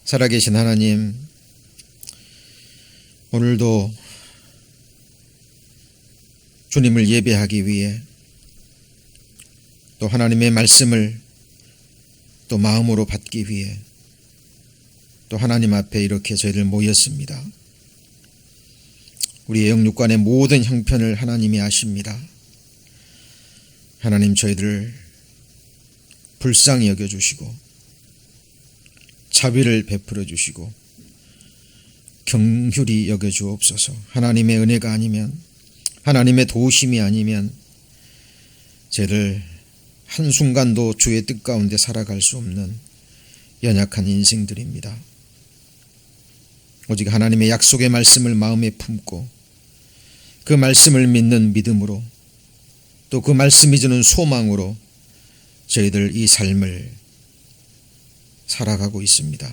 살아계신 하나님, 오늘도 주님을 예배하기 위해 또 하나님의 말씀을 또 마음으로 받기 위해 또 하나님 앞에 이렇게 저희들 모였습니다. 우리의 영육간의 모든 형편을 하나님이 아십니다. 하나님, 저희들을 불쌍히 여겨주시고 자비를 베풀어 주시고 긍휼히 여겨주옵소서. 하나님의 은혜가 아니면, 하나님의 도우심이 아니면 저희들 한순간도 주의 뜻 가운데 살아갈 수 없는 연약한 인생들입니다. 오직 하나님의 약속의 말씀을 마음에 품고 그 말씀을 믿는 믿음으로 또 그 말씀이 주는 소망으로 저희들 이 삶을 살아가고 있습니다.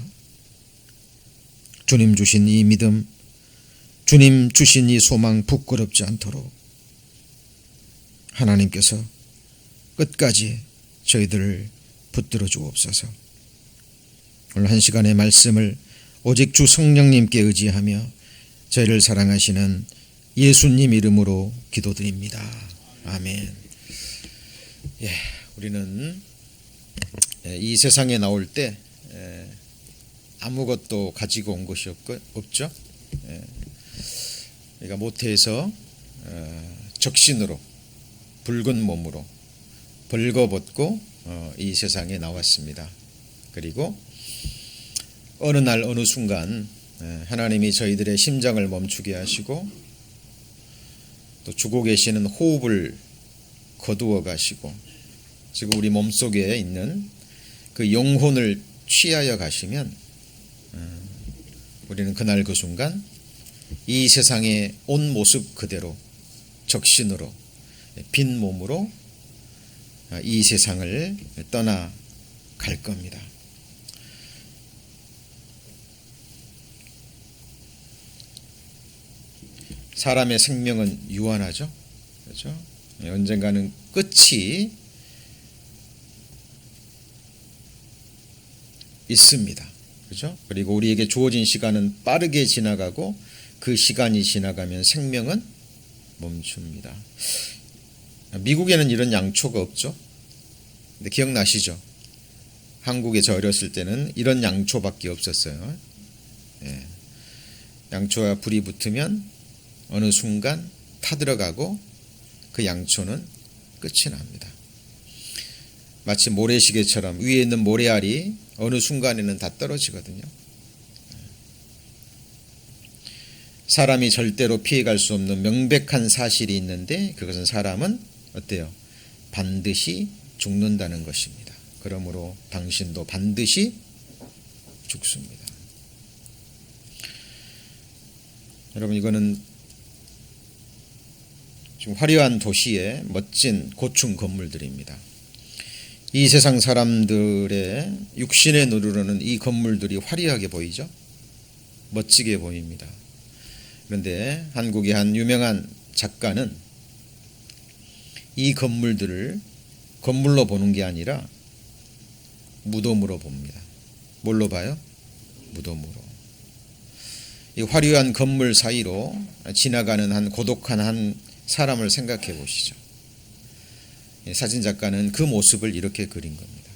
주님 주신 이 믿음, 주님 주신 이 소망 부끄럽지 않도록 하나님께서 끝까지 저희들을 붙들어 주옵소서. 오늘 한 시간의 말씀을 오직 주 성령님께 의지하며 저희를 사랑하시는 예수님 이름으로 기도드립니다. 아멘. 우리는 이 세상에 나올 때 아무것도 가지고 온 것이 없죠. 그러니까 모태에서 적신으로 붉은 몸으로 벌거벗고 이 세상에 나왔습니다. 그리고 어느 날 어느 순간 하나님이 저희들의 심장을 멈추게 하시고 또 주고 계시는 호흡을 거두어 가시고 지금 우리 몸속에 있는 그 영혼을 취하여 가시면 우리는 그날 그 순간 이 세상의 온 모습 그대로 적신으로 빈 몸으로 이 세상을 떠나갈 겁니다. 사람의 생명은 유한하죠. 그렇죠? 언젠가는 끝이 있습니다. 그렇죠? 그리고 우리에게 주어진 시간은 빠르게 지나가고 그 시간이 지나가면 생명은 멈춥니다. 미국에는 이런 양초가 없죠. 근데 기억나시죠? 한국에 저 어렸을 때는 이런 양초밖에 없었어요. 양초와 불이 붙으면 어느 순간 타들어가고 그 양초는 끝이 납니다. 마치 모래시계처럼 위에 있는 모래알이 어느 순간에는 다 떨어지거든요. 사람이 절대로 피해갈 수 없는 명백한 사실이 있는데 그것은 사람은 어때요? 반드시 죽는다는 것입니다. 그러므로 당신도 반드시 죽습니다. 여러분, 이거는 지금 화려한 도시의 멋진 고층 건물들입니다. 이 세상 사람들의 육신의 눈으로는 이 건물들이 화려하게 보이죠. 멋지게 보입니다. 그런데 한국의 한 유명한 작가는 이 건물들을 건물로 보는 게 아니라 무덤으로 봅니다. 뭘로 봐요? 무덤으로. 이 화려한 건물 사이로 지나가는 한 고독한 한 사람을 생각해 보시죠. 사진작가는 그 모습을 이렇게 그린 겁니다.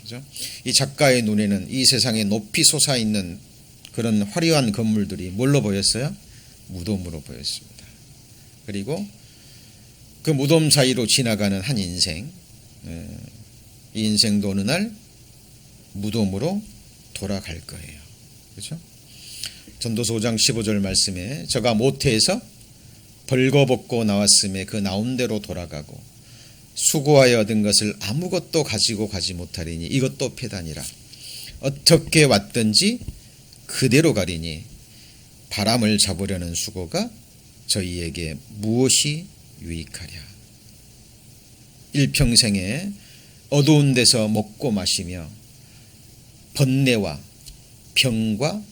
그죠? 이 작가의 눈에는 이 세상에 높이 솟아있는 그런 화려한 건물들이 뭘로 보였어요? 무덤으로 보였습니다. 그리고 그 무덤 사이로 지나가는 한 인생, 이 인생도 어느 날 무덤으로 돌아갈 거예요. 그렇죠? 전도서 5장 15절 말씀에 저가 모태에서 벌거벗고 나왔음에 그 나온 대로 돌아가고 수고하여 얻은 것을 아무것도 가지고 가지 못하리니 이것도 패단이라. 어떻게 왔든지 그대로 가리니 바람을 잡으려는 수고가 저희에게 무엇이 유익하랴. 일평생에 어두운 데서 먹고 마시며 번뇌와 병과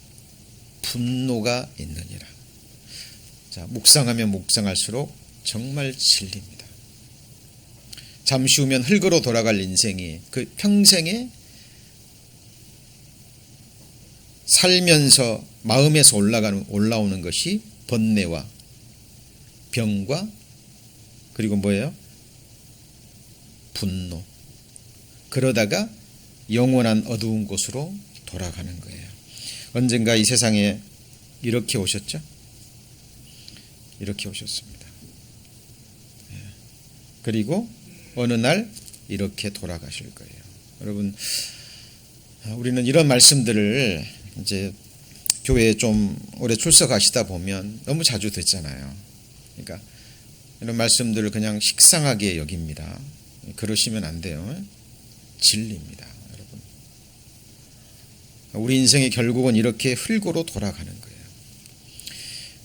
분노가 있느니라. 자, 묵상하면 묵상할수록 정말 진리입니다. 잠시 후면 흙으로 돌아갈 인생이 그 평생에 살면서 마음에서 올라오는 것이 번뇌와 병과 그리고 뭐예요? 분노. 그러다가 영원한 어두운 곳으로 돌아가는 거예요. 언젠가 이 세상에 이렇게 오셨죠? 이렇게 오셨습니다. 그리고 어느 날 이렇게 돌아가실 거예요. 여러분, 우리는 이런 말씀들을 이제 교회에 좀 오래 출석하시다 보면 너무 자주 듣잖아요. 그러니까 이런 말씀들을 그냥 식상하게 여깁니다. 그러시면 안 돼요. 진리입니다, 여러분. 우리 인생이 결국은 이렇게 흙으로 돌아가는 거예요.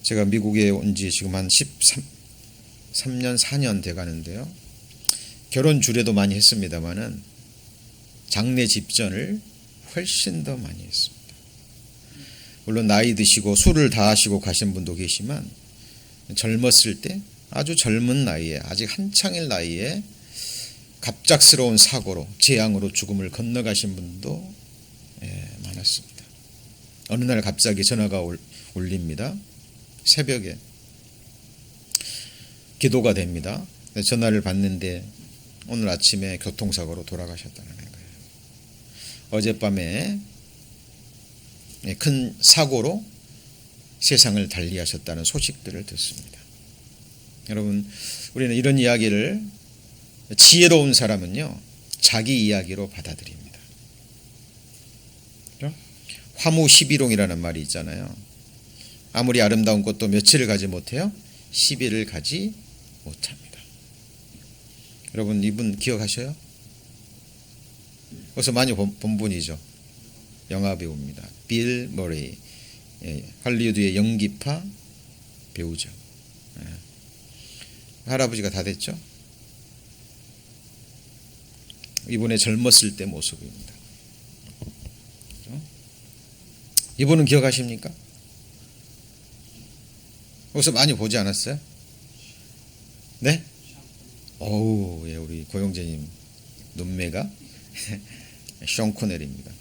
제가 미국에 온 지 지금 한 13년, 4년 돼 가는데요. 결혼 주례도 많이 했습니다만은 장례 집전을 훨씬 더 많이 했습니다. 물론 나이 드시고 술을 다 하시고 가신 분도 계시지만 젊었을 때 아주 젊은 나이에 아직 한창일 나이에 갑작스러운 사고로 재앙으로 죽음을 건너가신 분도 많았습니다. 어느 날 갑자기 전화가 울립니다. 새벽에 기도가 됩니다. 전화를 받는데 오늘 아침에 교통사고로 돌아가셨다는 거예요. 어젯밤에 큰 사고로 세상을 달리하셨다는 소식들을 듣습니다. 여러분, 우리는 이런 이야기를 지혜로운 사람은요, 자기 이야기로 받아들입니다. 그렇죠? 화무 11홍이라는 말이 있잖아요. 아무리 아름다운 꽃도 며칠을 가지 못해요? 10일을 가지 못합니다. 여러분, 이분 기억하셔요? 어서 많이 본 분이죠. 영화 배우입니다. 빌 머레이. 할리우드의 연기파 배우죠. 할아버지가 다 됐죠. 이분의 젊었을 때 모습입니다. 이분은 기억하십니까? 어서 많이 보지 않았어요? 네? 어우, 예, 우리 고영재님 눈매가 숀 코넬입니다.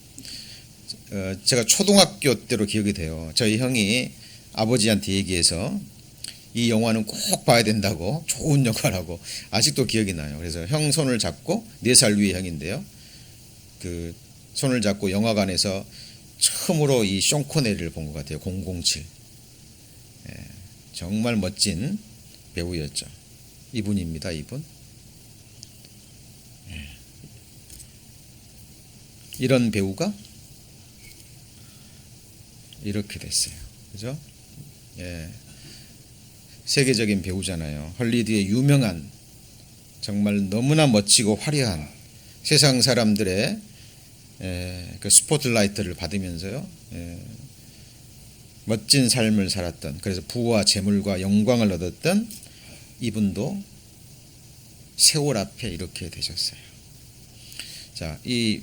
제가 초등학교 때로 기억이 돼요. 저희 형이 아버지한테 얘기해서 이 영화는 꼭 봐야 된다고, 좋은 영화라고 아직도 기억이 나요. 그래서 형 손을 잡고 4살 위의 형인데요. 그 손을 잡고 영화관에서 처음으로 이 숀 코넬을 본 것 같아요. 007. 정말 멋진 배우였죠. 이분입니다. 이분. 이런 배우가 이렇게 됐어요. 그죠? 예. 세계적인 배우잖아요. 헐리우드의 유명한, 정말 너무나 멋지고 화려한 세상 사람들의 그 스포트라이트를 받으면서요. 멋진 삶을 살았던, 그래서 부와 재물과 영광을 얻었던 이분도 세월 앞에 이렇게 되셨어요. 자, 이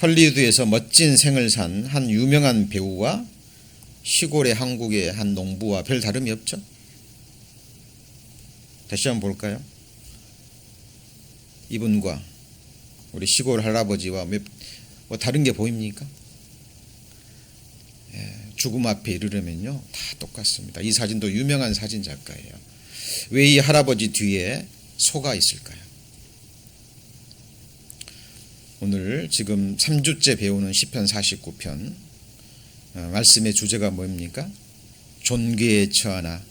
헐리우드에서 멋진 생을 산 한 유명한 배우와 시골의 한국의 한 농부와 별 다름이 없죠. 다시 한번 볼까요? 이분과 우리 시골 할아버지와 뭐 다른 게 보입니까? 죽음 앞에 이르려면요, 다 똑같습니다. 이 사진도 유명한 사진 작가예요. 왜 이 할아버지 뒤에 소가 있을까요? 오늘 지금 3주째 배우는 시편 49편 말씀의 주제가 뭡니까? 존귀에 처하나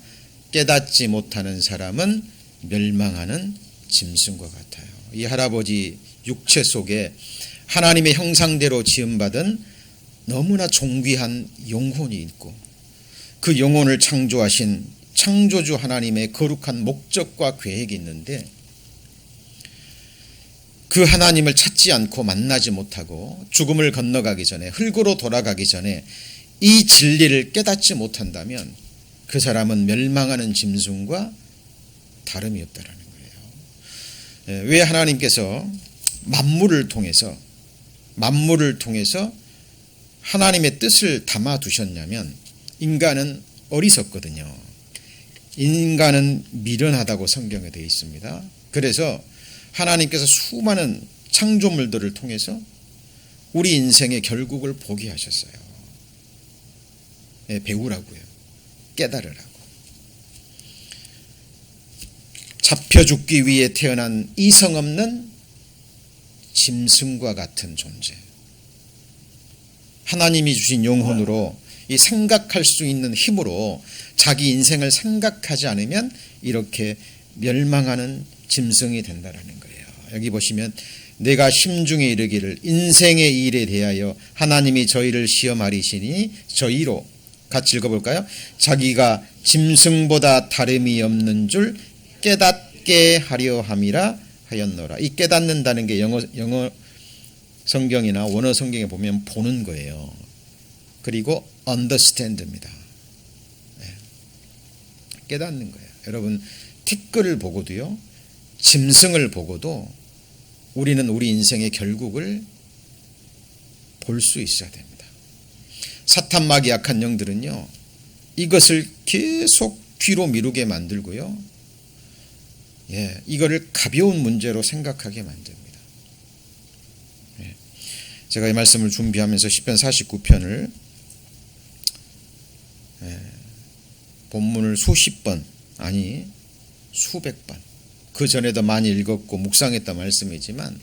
깨닫지 못하는 사람은 멸망하는 짐승과 같아요. 이 할아버지 육체 속에 하나님의 형상대로 지음받은 너무나 존귀한 영혼이 있고, 그 영혼을 창조하신 창조주 하나님의 거룩한 목적과 계획이 있는데, 그 하나님을 찾지 않고 만나지 못하고 죽음을 건너가기 전에, 흙으로 돌아가기 전에 이 진리를 깨닫지 못한다면 그 사람은 멸망하는 짐승과 다름이 없다라는 거예요. 왜 하나님께서 만물을 통해서 하나님의 뜻을 담아 두셨냐면, 인간은 어리석거든요. 인간은 미련하다고 성경에 되어 있습니다. 그래서 하나님께서 수많은 창조물들을 통해서 우리 인생의 결국을 보게 하셨어요. 배우라고요. 깨달으라고. 잡혀 죽기 위해 태어난 이성 없는 짐승과 같은 존재. 하나님이 주신 영혼으로 이 생각할 수 있는 힘으로 자기 인생을 생각하지 않으면 이렇게 멸망하는 짐승이 된다라는 거예요. 여기 보시면 내가 심중에 이르기를 인생의 일에 대하여 하나님이 저희를 시험하리시니 저희로 같이 읽어볼까요? 자기가 짐승보다 다름이 없는 줄 깨닫게 하려 함이라 하였노라. 이 깨닫는다는 게 영어 성경이나 원어 성경에 보면 보는 거예요. 그리고 understand입니다. 깨닫는 거예요. 여러분 티끌을 보고도요, 짐승을 보고도 우리는 우리 인생의 결국을 볼 수 있어야 됩니다. 사탄막이 약한 영들은요, 이것을 계속 뒤로 미루게 만들고요, 이거를 가벼운 문제로 생각하게 만듭니다. 제가 이 말씀을 준비하면서 시편 49편을 본문을 수십 번, 아니 수백 번, 그 전에도 많이 읽었고 묵상했던 말씀이지만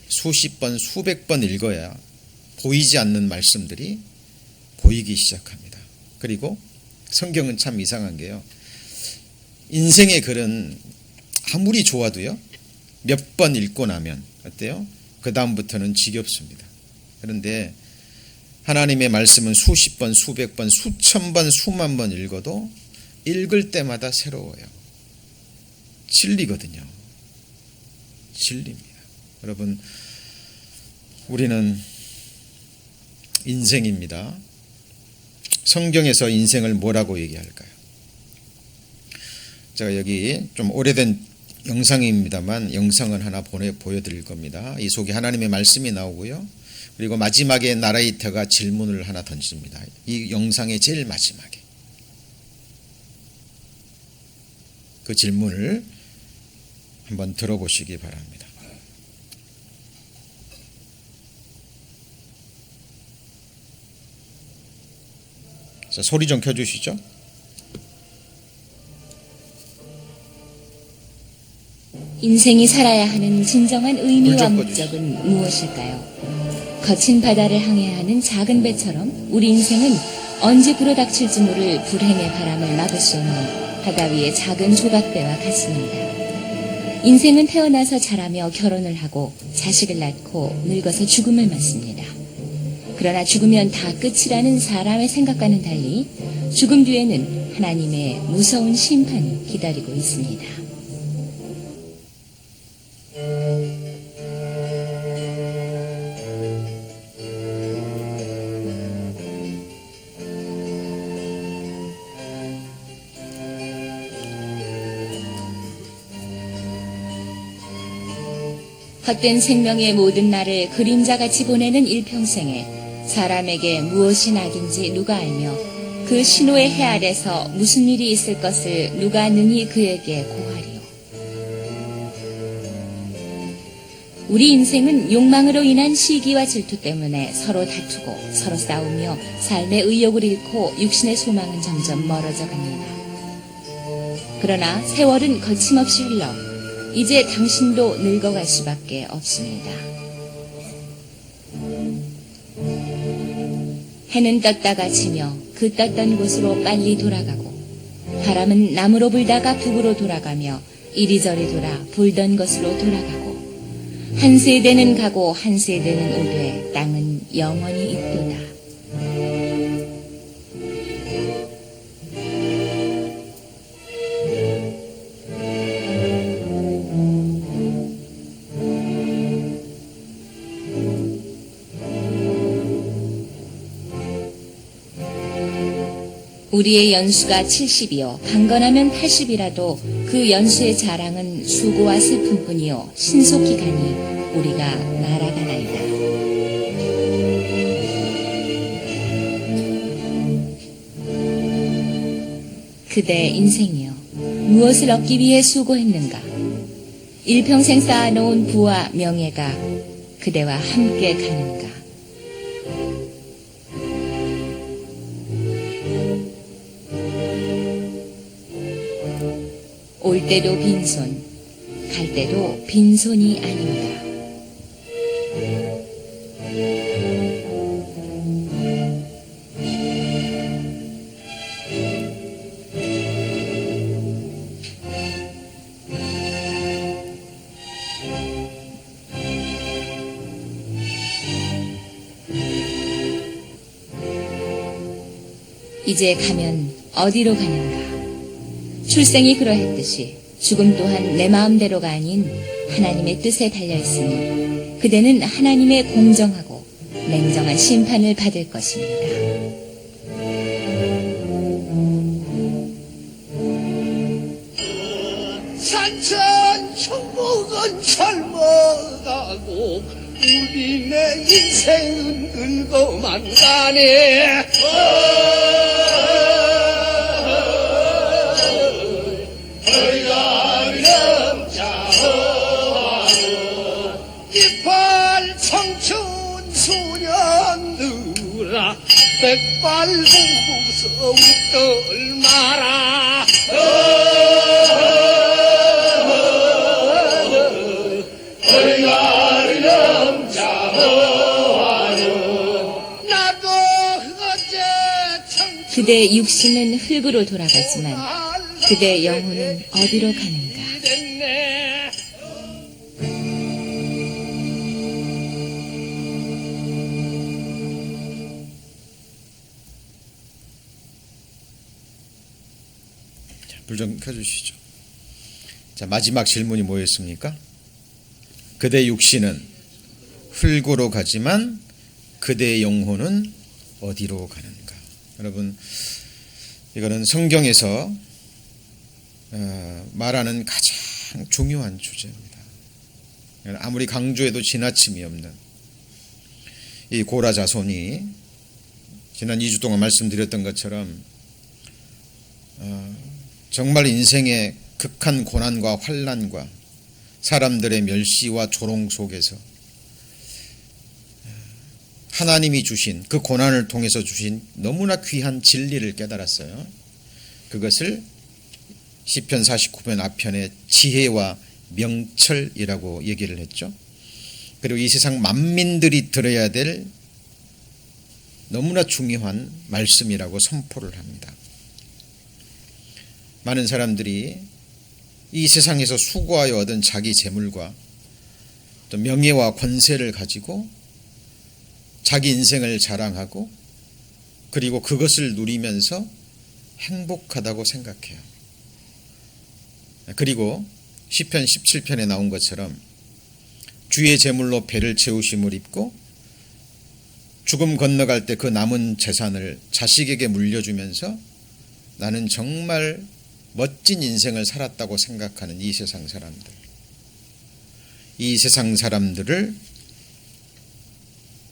수십 번, 수백 번 읽어야 보이지 않는 말씀들이 보이기 시작합니다. 그리고 성경은 참 이상한 게요, 인생의 글은 아무리 좋아도요, 몇 번 읽고 나면 어때요? 그 다음부터는 지겹습니다. 그런데 하나님의 말씀은 수십 번, 수백 번, 수천 번, 수만 번 읽어도 읽을 때마다 새로워요. 진리거든요. 진리입니다. 여러분, 우리는 인생입니다. 성경에서 인생을 뭐라고 얘기할까요? 제가 여기 좀 오래된 영상입니다만 영상을 하나 보여드릴 겁니다. 이 속에 하나님의 말씀이 나오고요, 그리고 마지막에 나레이터가 질문을 하나 던집니다. 이 영상의 제일 마지막에 그 질문을 한번 들어보시기 바랍니다. 자, 소리 좀 켜주시죠. 인생이 살아야 하는 진정한 의미와 목적은 무엇일까요? 거친 바다를 항해하는 작은 배처럼 우리 인생은 언제 불어닥칠지 모를 불행의 바람을 막을 수 없는 바다 위의 작은 조각배와 같습니다. 인생은 태어나서 자라며 결혼을 하고 자식을 낳고 늙어서 죽음을 맞습니다. 그러나 죽으면 다 끝이라는 사람의 생각과는 달리 죽음 뒤에는 하나님의 무서운 심판이 기다리고 있습니다. 헛된 생명의 모든 날을 그림자같이 보내는 일평생에 사람에게 무엇이 낙인지 누가 알며 그 신호의 해 아래서 무슨 일이 있을 것을 누가 능히 그에게 고하리요. 우리 인생은 욕망으로 인한 시기와 질투 때문에 서로 다투고 서로 싸우며 삶의 의욕을 잃고 육신의 소망은 점점 멀어져 갑니다. 그러나 세월은 거침없이 흘러 이제 당신도 늙어갈 수밖에 없습니다. 해는 떴다가 지며 그 떴던 곳으로 빨리 돌아가고 바람은 남으로 불다가 북으로 돌아가며 이리저리 돌아 불던 것으로 돌아가고 한 세대는 가고 한 세대는 오되 땅은 영원히 있도다. 우리의 연수가 70이요 강건하면 80이라도 그 연수의 자랑은 수고와 슬픔뿐이요 신속히 가니 우리가 날아가나이다. 그대 인생이여 무엇을 얻기 위해 수고했는가? 일평생 쌓아놓은 부와 명예가 그대와 함께 가는가? 올 때도 빈손, 갈 때도 빈손이 아닙니다. 이제 가면 어디로 가는가? 출생이 그러했듯이 죽음 또한 내 마음대로가 아닌 하나님의 뜻에 달려있으니 그대는 하나님의 공정하고 냉정한 심판을 받을 것입니다. 산천 천목은 젊어가고 우리네 인생은 늙어만 가네. 이팔 청춘 소년들아 백발 보고서 웃들 마라. 나도 어제 청춘 그대 육신은 흙으로 돌아가지만 그대 영혼은 어디로 가는가? 됐네. 불 좀 켜주시죠. 자, 마지막 질문이 뭐였습니까? 그대 육신은 흙으로 가지만 그대의 영혼은 어디로 가는가? 여러분, 이거는 성경에서 말하는 가장 중요한 주제입니다. 아무리 강조해도 지나침이 없는 이 고라 자손이 지난 2주 동안 말씀드렸던 것처럼 정말 인생의 극한 고난과 환난과 사람들의 멸시와 조롱 속에서 하나님이 주신 그 고난을 통해서 주신 너무나 귀한 진리를 깨달았어요. 그것을 시편 49편 앞편에 지혜와 명철이라고 얘기를 했죠. 그리고 이 세상 만민들이 들어야 될 너무나 중요한 말씀이라고 선포를 합니다. 많은 사람들이 이 세상에서 수고하여 얻은 자기 재물과 또 명예와 권세를 가지고 자기 인생을 자랑하고 그리고 그것을 누리면서 행복하다고 생각해요. 그리고 시편 17편에 나온 것처럼 주의 재물로 배를 채우심을 입고 죽음 건너갈 때 그 남은 재산을 자식에게 물려주면서 나는 정말 멋진 인생을 살았다고 생각하는 이 세상 사람들. 이 세상 사람들을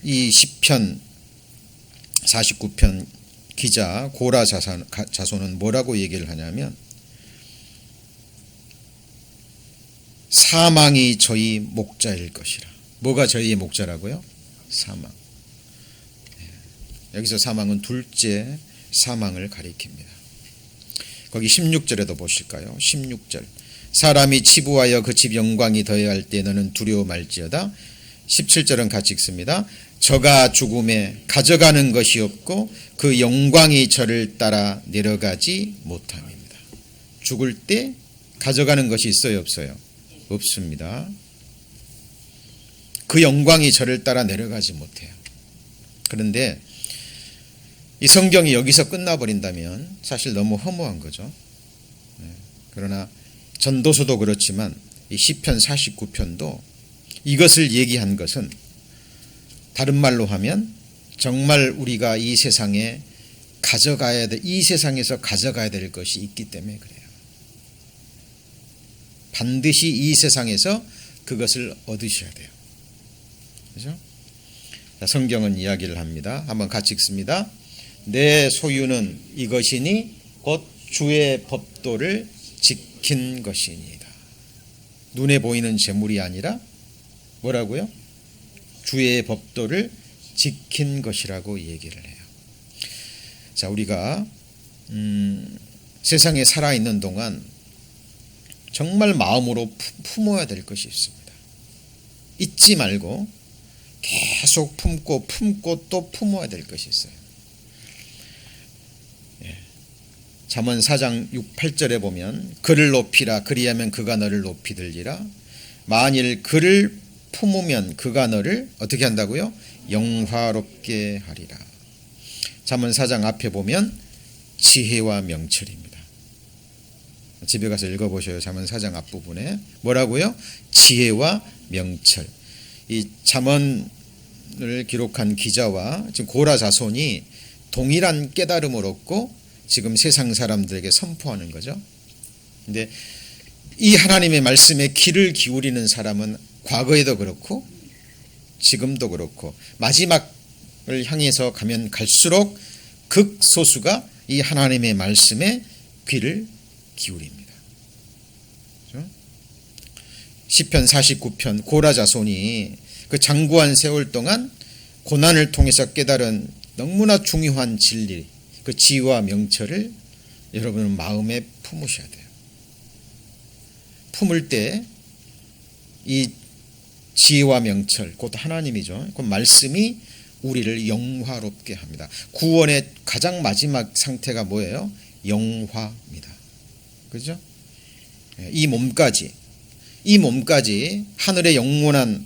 이 시편 49편 기자 고라 자손은 뭐라고 얘기를 하냐면 사망이 저희 목자일 것이라. 뭐가 저희의 목자라고요? 사망. 여기서 사망은 둘째 사망을 가리킵니다. 거기 16절에도 보실까요? 16절. 사람이 치부하여 그 집 영광이 더해할 때 너는 두려워 말지어다. 17절은 같이 읽습니다. 저가 죽음에 가져가는 것이 없고 그 영광이 저를 따라 내려가지 못함입니다. 죽을 때 가져가는 것이 있어요, 없어요? 없습니다. 그 영광이 저를 따라 내려가지 못해요. 그런데 이 성경이 여기서 끝나버린다면 사실 너무 허무한 거죠. 그러나 전도서도 그렇지만 이 시편 49편도 이것을 얘기한 것은 다른 말로 하면 정말 우리가 이 세상에 가져가야 돼, 이 세상에서 가져가야 될 것이 있기 때문에 그래요. 반드시 이 세상에서 그것을 얻으셔야 돼요. 그렇죠? 자, 성경은 이야기를 합니다. 한번 같이 읽습니다. 내 소유는 이것이니 곧 주의 법도를 지킨 것이니이다. 눈에 보이는 재물이 아니라 뭐라고요? 주의 법도를 지킨 것이라고 얘기를 해요. 자, 우리가 세상에 살아있는 동안 정말 마음으로 품어야 될 것이 있습니다. 잊지 말고 계속 품고 또 품어야 될 것이 있어요. 잠언 4장 6, 8절에 보면 그를 높이라 그리하면 그가 너를 높이 들리라. 만일 그를 품으면 그가 너를 어떻게 한다고요? 영화롭게 하리라. 잠언 4장 앞에 보면 지혜와 명철입니다. 집에 가서 읽어보셔요. 잠언 4장 앞부분에 뭐라고요? 지혜와 명철. 이 잠언을 기록한 기자와 지금 고라 자손이 동일한 깨달음을 얻고 지금 세상 사람들에게 선포하는 거죠. 근데 이 하나님의 말씀에 귀를 기울이는 사람은 과거에도 그렇고 지금도 그렇고 마지막을 향해서 가면 갈수록 극소수가 이 하나님의 말씀에 귀를 기울입니다. 그렇죠? 시편 49편 고라 자손이 그 장구한 세월 동안 고난을 통해서 깨달은 너무나 중요한 진리, 그 지혜와 명철을 여러분은 마음에 품으셔야 돼요. 품을 때 이 지혜와 명철, 곧 하나님이죠. 그 말씀이 우리를 영화롭게 합니다. 구원의 가장 마지막 상태가 뭐예요? 영화입니다. 그죠? 이 몸까지 하늘의 영원한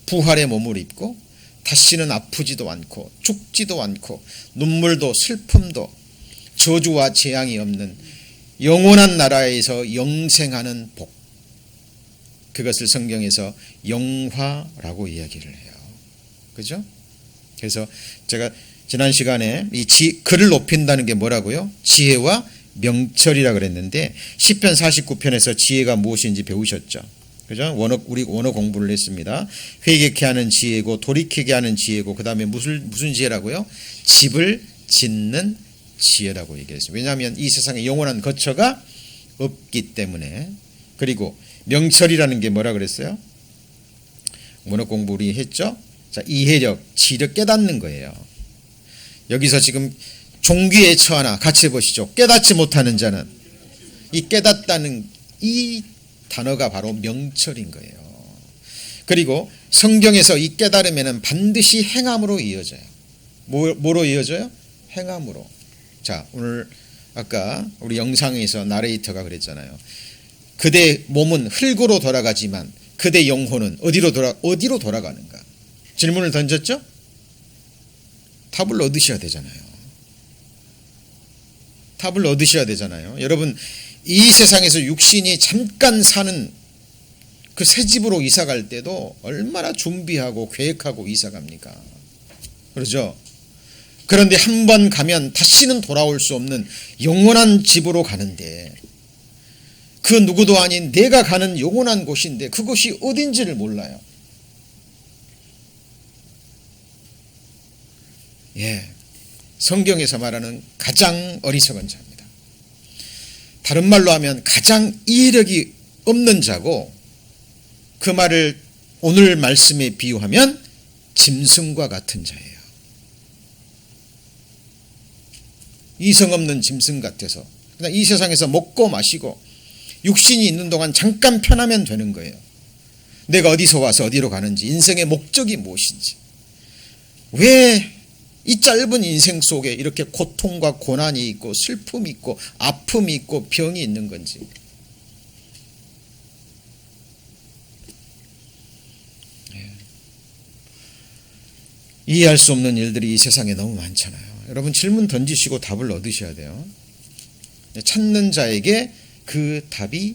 부활의 몸을 입고 다시는 아프지도 않고 죽지도 않고 눈물도 슬픔도 저주와 재앙이 없는 영원한 나라에서 영생하는 복, 그것을 성경에서 영화라고 이야기를 해요. 그죠? 그래서 제가 지난 시간에 글을 높인다는 게 뭐라고요? 지혜와 명철이라 그랬는데 시편 49편에서 지혜가 무엇인지 배우셨죠? 그죠? 우리 원어 공부를 했습니다. 회개케 하는 지혜고 돌이키게 하는 지혜고 그 다음에 무슨 지혜라고요? 집을 짓는 지혜라고 얘기했어요. 왜냐하면 이 세상에 영원한 거처가 없기 때문에. 그리고 명철이라는 게 뭐라 그랬어요? 원어 공부 우리 했죠? 자, 이해력, 지력 깨닫는 거예요. 여기서 지금 종귀에 처하나 같이 보시죠. 깨닫지 못하는 자는 이 깨닫다는 이 단어가 바로 명철인 거예요. 그리고 성경에서 이 깨달음에는 반드시 행함으로 이어져요. 뭐로 이어져요? 행함으로. 자, 오늘 아까 우리 영상에서 나레이터가 그랬잖아요. 그대 몸은 흙으로 돌아가지만 그대 영혼은 어디로 돌아가는가? 질문을 던졌죠? 답을 얻으셔야 되잖아요. 여러분, 이 세상에서 육신이 잠깐 사는 그 새 집으로 이사 갈 때도 얼마나 준비하고 계획하고 이사 갑니까? 그렇죠? 그런데 한 번 가면 다시는 돌아올 수 없는 영원한 집으로 가는데 그 누구도 아닌 내가 가는 영원한 곳인데 그곳이 어딘지를 몰라요. 성경에서 말하는 가장 어리석은 자입니다. 다른 말로 하면 가장 이해력이 없는 자고, 그 말을 오늘 말씀에 비유하면 짐승과 같은 자예요. 이성 없는 짐승 같아서 그냥 이 세상에서 먹고 마시고 육신이 있는 동안 잠깐 편하면 되는 거예요. 내가 어디서 와서 어디로 가는지, 인생의 목적이 무엇인지, 왜 이 짧은 인생 속에 이렇게 고통과 고난이 있고 슬픔이 있고 아픔이 있고 병이 있는 건지. 이해할 수 없는 일들이 이 세상에 너무 많잖아요. 여러분, 질문 던지시고 답을 얻으셔야 돼요. 찾는 자에게 그 답이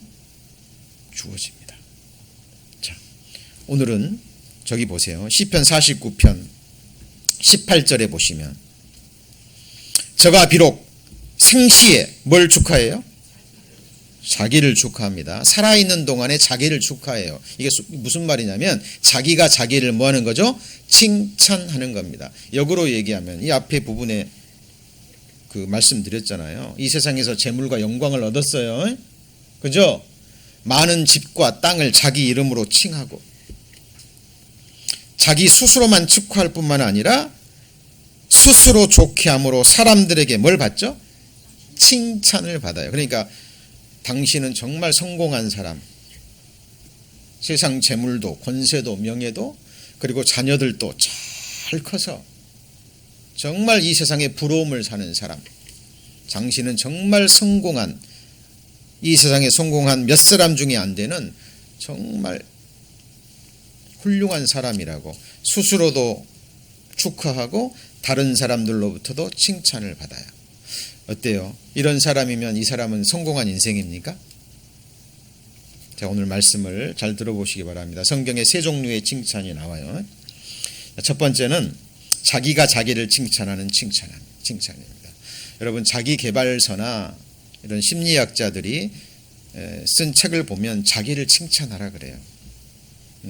주어집니다. 자, 오늘은 저기 보세요. 시편 49편 18절에 보시면, 저가 비록 생시에 뭘 축하해요? 자기를 축하합니다. 살아있는 동안에 자기를 축하해요. 이게 무슨 말이냐면 자기가 자기를 뭐 하는 거죠? 칭찬하는 겁니다. 역으로 얘기하면 이 앞에 부분에 그 말씀드렸잖아요. 이 세상에서 재물과 영광을 얻었어요. 그죠? 많은 집과 땅을 자기 이름으로 칭하고, 자기 스스로만 축하할 뿐만 아니라 스스로 좋게 함으로 사람들에게 뭘 받죠? 칭찬을 받아요. 그러니까 당신은 정말 성공한 사람, 세상 재물도 권세도 명예도 그리고 자녀들도 잘 커서 정말 이 세상에 부러움을 사는 사람, 당신은 정말 성공한, 이 세상에 성공한 몇 사람 중에 안 되는 정말 훌륭한 사람이라고 스스로도 축하하고 다른 사람들로부터도 칭찬을 받아요. 어때요? 이런 사람이면 이 사람은 성공한 인생입니까? 자, 오늘 말씀을 잘 들어보시기 바랍니다. 성경에 세 종류의 칭찬이 나와요. 첫 번째는 자기가 자기를 칭찬하는 칭찬입니다. 여러분, 자기 개발서나 이런 심리학자들이 쓴 책을 보면 자기를 칭찬하라 그래요.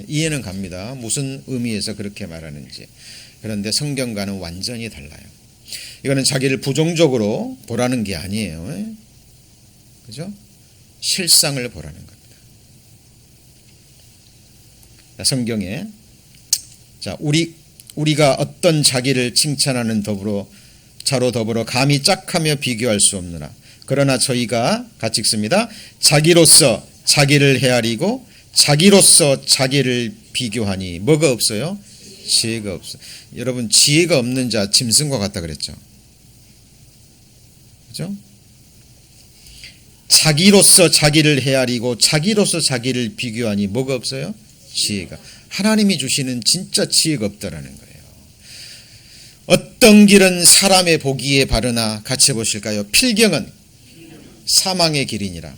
이해는 갑니다. 무슨 의미에서 그렇게 말하는지. 그런데 성경과는 완전히 달라요. 이거는 자기를 부정적으로 보라는 게 아니에요. 그죠? 실상을 보라는 겁니다. 성경에 자, 우리가 어떤 자기를 칭찬하는 자로 더불어 감히 짝하며 비교할 수 없느나 그러나 저희가 같이 읽습니다. 자기로서 자기를 헤아리고 자기로서 자기를 비교하니 뭐가 없어요? 지혜가 없어요. 여러분, 지혜가 없는 자 짐승과 같다 그랬죠. 그죠? 자기로서 자기를 헤아리고 자기로서 자기를 비교하니 뭐가 없어요? 지혜가. 하나님이 주시는 진짜 지혜가 없다라는 거예요. 어떤 길은 사람의 보기에 바르나 같이 보실까요? 필경은 사망의 길이니라.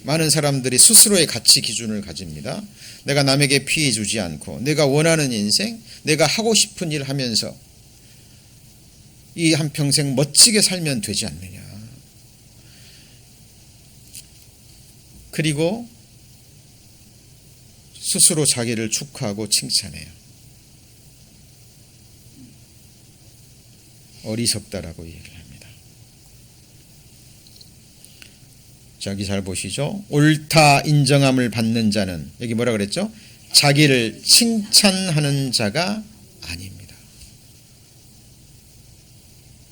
많은 사람들이 스스로의 가치 기준을 가집니다. 내가 남에게 피해 주지 않고 내가 원하는 인생, 내가 하고 싶은 일 하면서 이 한평생 멋지게 살면 되지 않느냐. 그리고 스스로 자기를 축하하고 칭찬해요. 어리석다라고 얘기합니다. 자, 여기 잘 보시죠. 옳다 인정함을 받는 자는 여기 뭐라 그랬죠? 자기를 칭찬하는 자가 아닙니다.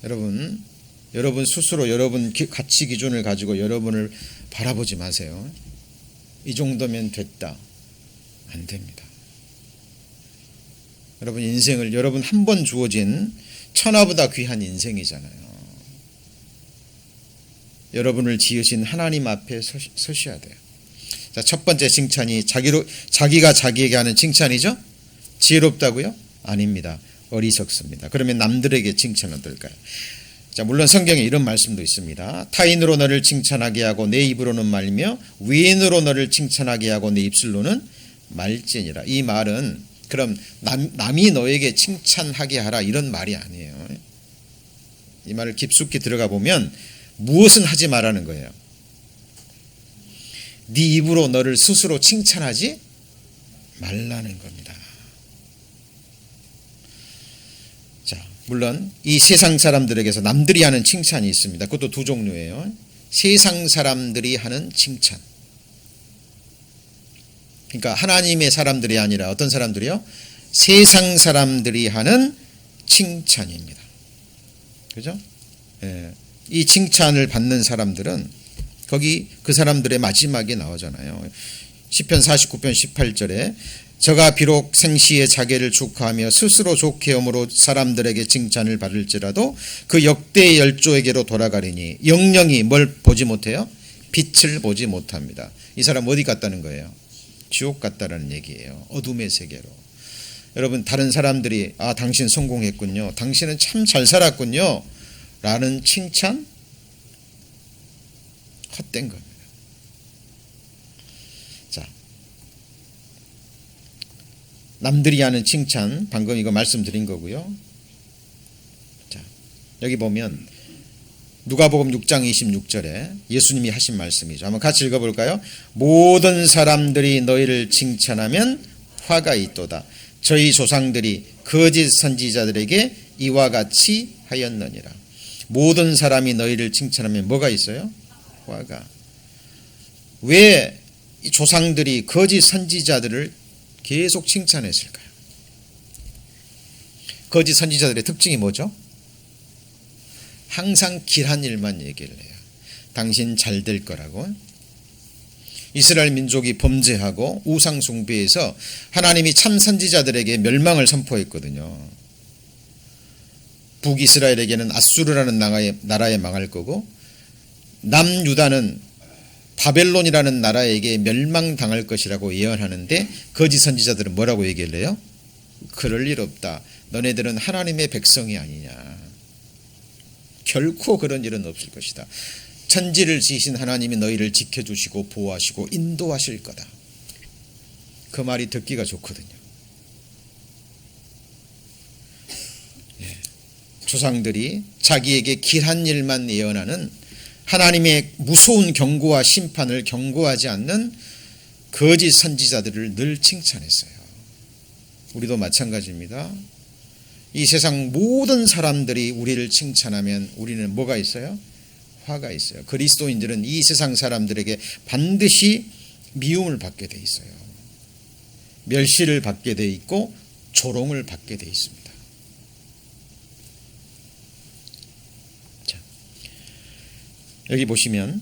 여러분 스스로 여러분 가치 기준을 가지고 여러분을 바라보지 마세요. 이 정도면 됐다. 안 됩니다. 여러분 인생을 여러분 한 번 주어진 천하보다 귀한 인생이잖아요. 여러분을 지으신 하나님 앞에 서셔야 돼요. 자, 첫 번째 칭찬이 자기가 자기에게 하는 칭찬이죠? 지혜롭다고요? 아닙니다. 어리석습니다. 그러면 남들에게 칭찬은 어떨까요? 자, 물론 성경에 이런 말씀도 있습니다. 타인으로 너를 칭찬하게 하고 내 입으로는 말며 외인으로 너를 칭찬하게 하고 내 입술로는 말지니라. 이 말은 그럼 남이 너에게 칭찬하게 하라 이런 말이 아니에요. 이 말을 깊숙이 들어가 보면 무엇은 하지 말라는 거예요. 네 입으로 너를 스스로 칭찬하지 말라는 겁니다. 자, 물론 이 세상 사람들에게서 남들이 하는 칭찬이 있습니다. 그것도 두 종류예요. 세상 사람들이 하는 칭찬. 그러니까 하나님의 사람들이 아니라 어떤 사람들이요? 세상 사람들이 하는 칭찬입니다. 그죠? 예. 이 칭찬을 받는 사람들은 거기 그 사람들의 마지막에 나오잖아요. 시편 49편 18절에 저가 비록 생시에 자기를 축하하며 스스로 좋게 함으로 사람들에게 칭찬을 받을지라도 그 역대의 열조에게로 돌아가리니 영영이 뭘 보지 못해요? 빛을 보지 못합니다. 이 사람 어디 갔다는 거예요? 지옥 갔다라는 얘기예요. 어둠의 세계로. 여러분 다른 사람들이 당신 성공했군요. 당신은 참 잘 살았군요. 라는 칭찬 헛된 겁니다. 자, 남들이 하는 칭찬 방금 이거 말씀드린 거고요. 자, 여기 보면 누가복음 6장 26절에 예수님이 하신 말씀이죠. 한번 같이 읽어볼까요? 모든 사람들이 너희를 칭찬하면 화가 있도다. 저희 조상들이 거짓 선지자들에게 이와 같이 하였느니라. 모든 사람이 너희를 칭찬하면 뭐가 있어요? 화가. 왜 조상들이 거짓 선지자들을 계속 칭찬했을까요? 거짓 선지자들의 특징이 뭐죠? 항상 길한 일만 얘기를 해요. 당신 잘 될 거라고. 이스라엘 민족이 범죄하고 우상 숭배해서 하나님이 참 선지자들에게 멸망을 선포했거든요. 북이스라엘에게는 아수르라는 나라에 망할 거고 남유다는 바벨론이라는 나라에게 멸망당할 것이라고 예언하는데 거짓 선지자들은 뭐라고 얘기를 해요? 그럴 일 없다. 너네들은 하나님의 백성이 아니냐. 결코 그런 일은 없을 것이다. 천지를 지으신 하나님이 너희를 지켜주시고 보호하시고 인도하실 거다. 그 말이 듣기가 좋거든요. 조상들이 자기에게 길한 일만 예언하는 하나님의 무서운 경고와 심판을 경고하지 않는 거짓 선지자들을 늘 칭찬했어요. 우리도 마찬가지입니다. 이 세상 모든 사람들이 우리를 칭찬하면 우리는 뭐가 있어요? 화가 있어요. 그리스도인들은 이 세상 사람들에게 반드시 미움을 받게 돼 있어요. 멸시를 받게 돼 있고 조롱을 받게 돼 있습니다. 자, 여기 보시면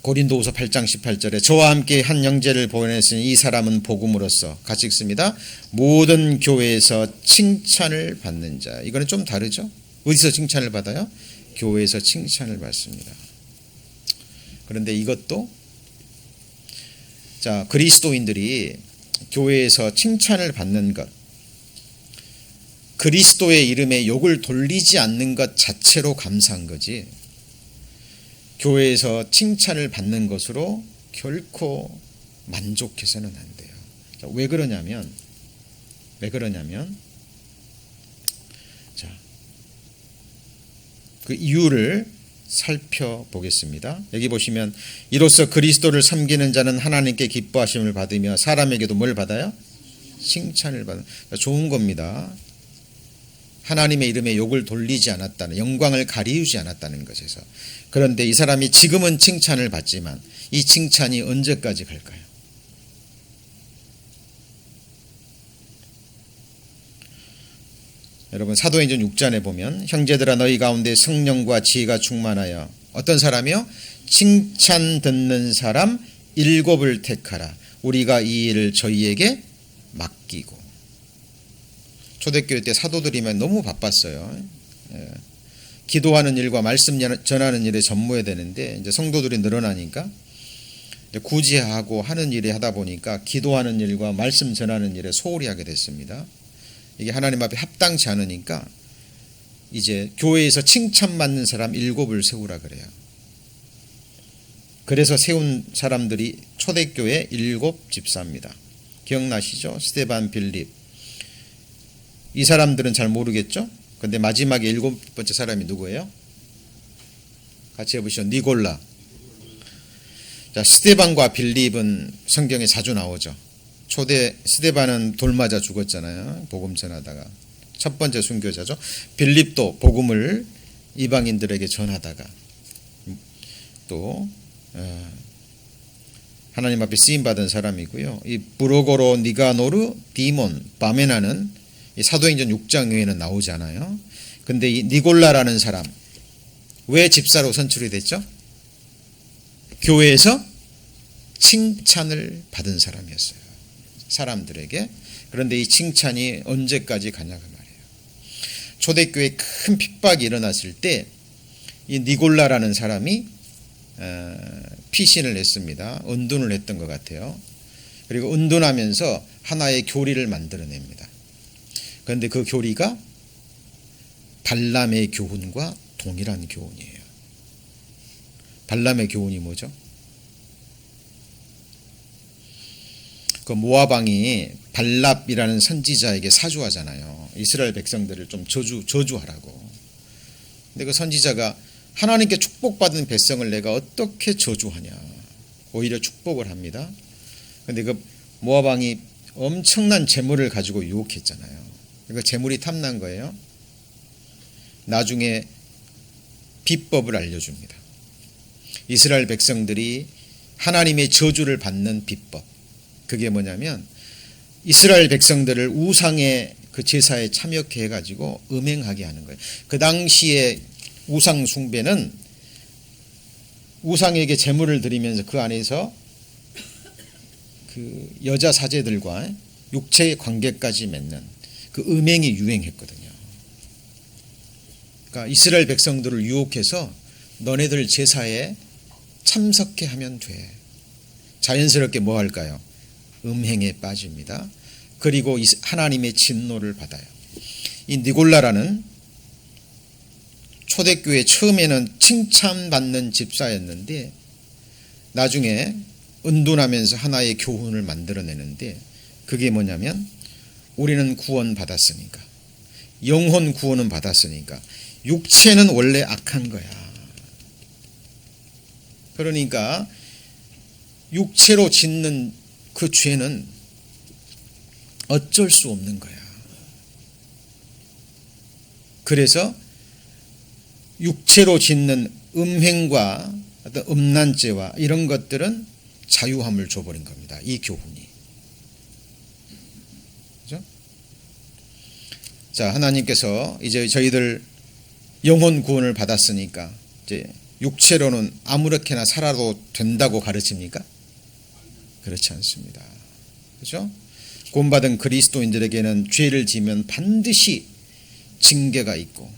고린도후서 8장 18절에 저와 함께 한 형제를 보내으니 이 사람은 복음으로써 같이 읽습니다. 모든 교회에서 칭찬을 받는 자. 이거는 좀 다르죠? 어디서 칭찬을 받아요? 교회에서 칭찬을 받습니다. 그런데 이것도 자, 그리스도인들이 교회에서 칭찬을 받는 것, 그리스도의 이름에 욕을 돌리지 않는 것 자체로 감사한 거지, 교회에서 칭찬을 받는 것으로 결코 만족해서는 안 돼요. 자, 왜 그러냐면 자, 그 이유를 살펴보겠습니다. 여기 보시면 이로써 그리스도를 섬기는 자는 하나님께 기뻐하심을 받으며 사람에게도 뭘 받아요? 칭찬을 받는. 좋은 겁니다. 하나님의 이름에 욕을 돌리지 않았다는, 영광을 가리우지 않았다는 것에서. 그런데 이 사람이 지금은 칭찬을 받지만 이 칭찬이 언제까지 갈까요? 여러분 사도행전 6장에 보면 형제들아 너희 가운데 성령과 지혜가 충만하여 어떤 사람이요? 칭찬 듣는 사람 7을 택하라. 우리가 이 일을 저희에게 맡기고. 초대교회 때 사도들이면 너무 바빴어요. 기도하는 일과 말씀 전하는 일에 전무해야 되는데 이제 성도들이 늘어나니까 구제하고 하는 일에 하다 보니까 기도하는 일과 말씀 전하는 일에 소홀히 하게 됐습니다. 이게 하나님 앞에 합당치 않으니까 이제 교회에서 칭찬받는 사람 7을 세우라 그래요. 그래서 세운 사람들이 초대교회 7 집사입니다. 기억나시죠? 스데반, 빌립. 이 사람들은 잘 모르겠죠? 근데 마지막에 7번째 사람이 누구예요? 같이 해보시죠. 니골라. 자, 스데반과 빌립은 성경에 자주 나오죠. 초대 스데반은 돌 맞아 죽었잖아요. 복음 전하다가. 첫 번째 순교자죠. 빌립도 복음을 이방인들에게 전하다가 또 하나님 앞에 쓰임받은 사람이고요. 이 브로고로, 니가노르, 디몬, 바메나는 이 사도행전 6장 외에는 나오지 않아요. 근데 이 니골라라는 사람 왜 집사로 선출이 됐죠? 교회에서 칭찬을 받은 사람이었어요. 사람들에게. 그런데 이 칭찬이 언제까지 가냐가 말이에요. 초대교회에 큰 핍박이 일어났을 때 이 니골라라는 사람이 피신을 했습니다. 은둔을 했던 것 같아요. 그리고 은둔하면서 하나의 교리를 만들어냅니다. 그런데 그 교리가 발람의 교훈과 동일한 교훈이에요. 발람의 교훈이 뭐죠? 그 모압 왕이 발랍이라는 선지자에게 사주하잖아요. 이스라엘 백성들을 좀 저주하라고. 근데 그 선지자가 하나님께 축복받은 백성을 내가 어떻게 저주하냐. 오히려 축복을 합니다. 근데 그 모압 왕이 엄청난 재물을 가지고 유혹했잖아요. 그러니까 재물이 탐난 거예요. 나중에 비법을 알려줍니다. 이스라엘 백성들이 하나님의 저주를 받는 비법. 그게 뭐냐면 이스라엘 백성들을 우상의 그 제사에 참여케 해가지고 음행하게 하는 거예요. 그 당시에 우상 숭배는 우상에게 제물을 드리면서 그 안에서 그 여자 사제들과 육체의 관계까지 맺는 그 음행이 유행했거든요. 그러니까 이스라엘 백성들을 유혹해서 너네들 제사에 참석해 하면 돼. 자연스럽게 뭐 할까요? 음행에 빠집니다. 그리고 하나님의 진노를 받아요. 이 니골라라는 초대교회 처음에는 칭찬받는 집사였는데 나중에 은둔하면서 하나의 교훈을 만들어내는데 그게 뭐냐면 우리는 구원 받았으니까 영혼 구원은 받았으니까 육체는 원래 악한 거야. 그러니까 육체로 짓는 그 죄는 어쩔 수 없는 거야. 그래서 육체로 짓는 음행과 어떤 음란죄와 이런 것들은 자유함을 줘버린 겁니다. 이 교훈이. 그죠? 자, 하나님께서 이제 저희들 영혼 구원을 받았으니까 이제 육체로는 아무렇게나 살아도 된다고 가르칩니까? 그렇지 않습니다. 그죠? 구원받은 그리스도인들에게는 죄를 지면 반드시 징계가 있고,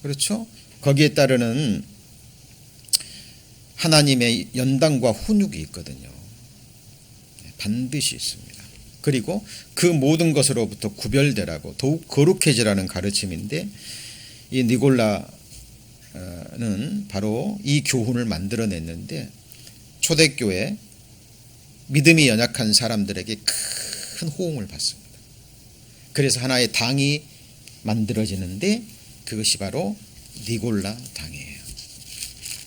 그렇죠? 거기에 따르는 하나님의 연단과 훈육이 있거든요. 반드시 있습니다. 그리고 그 모든 것으로부터 구별되라고 더욱 거룩해지라는 가르침인데 이 니골라는 바로 이 교훈을 만들어냈는데 초대교회 믿음이 연약한 사람들에게 큰 호응을 받습니다. 그래서 하나의 당이 만들어지는데 그것이 바로 니골라 당이에요.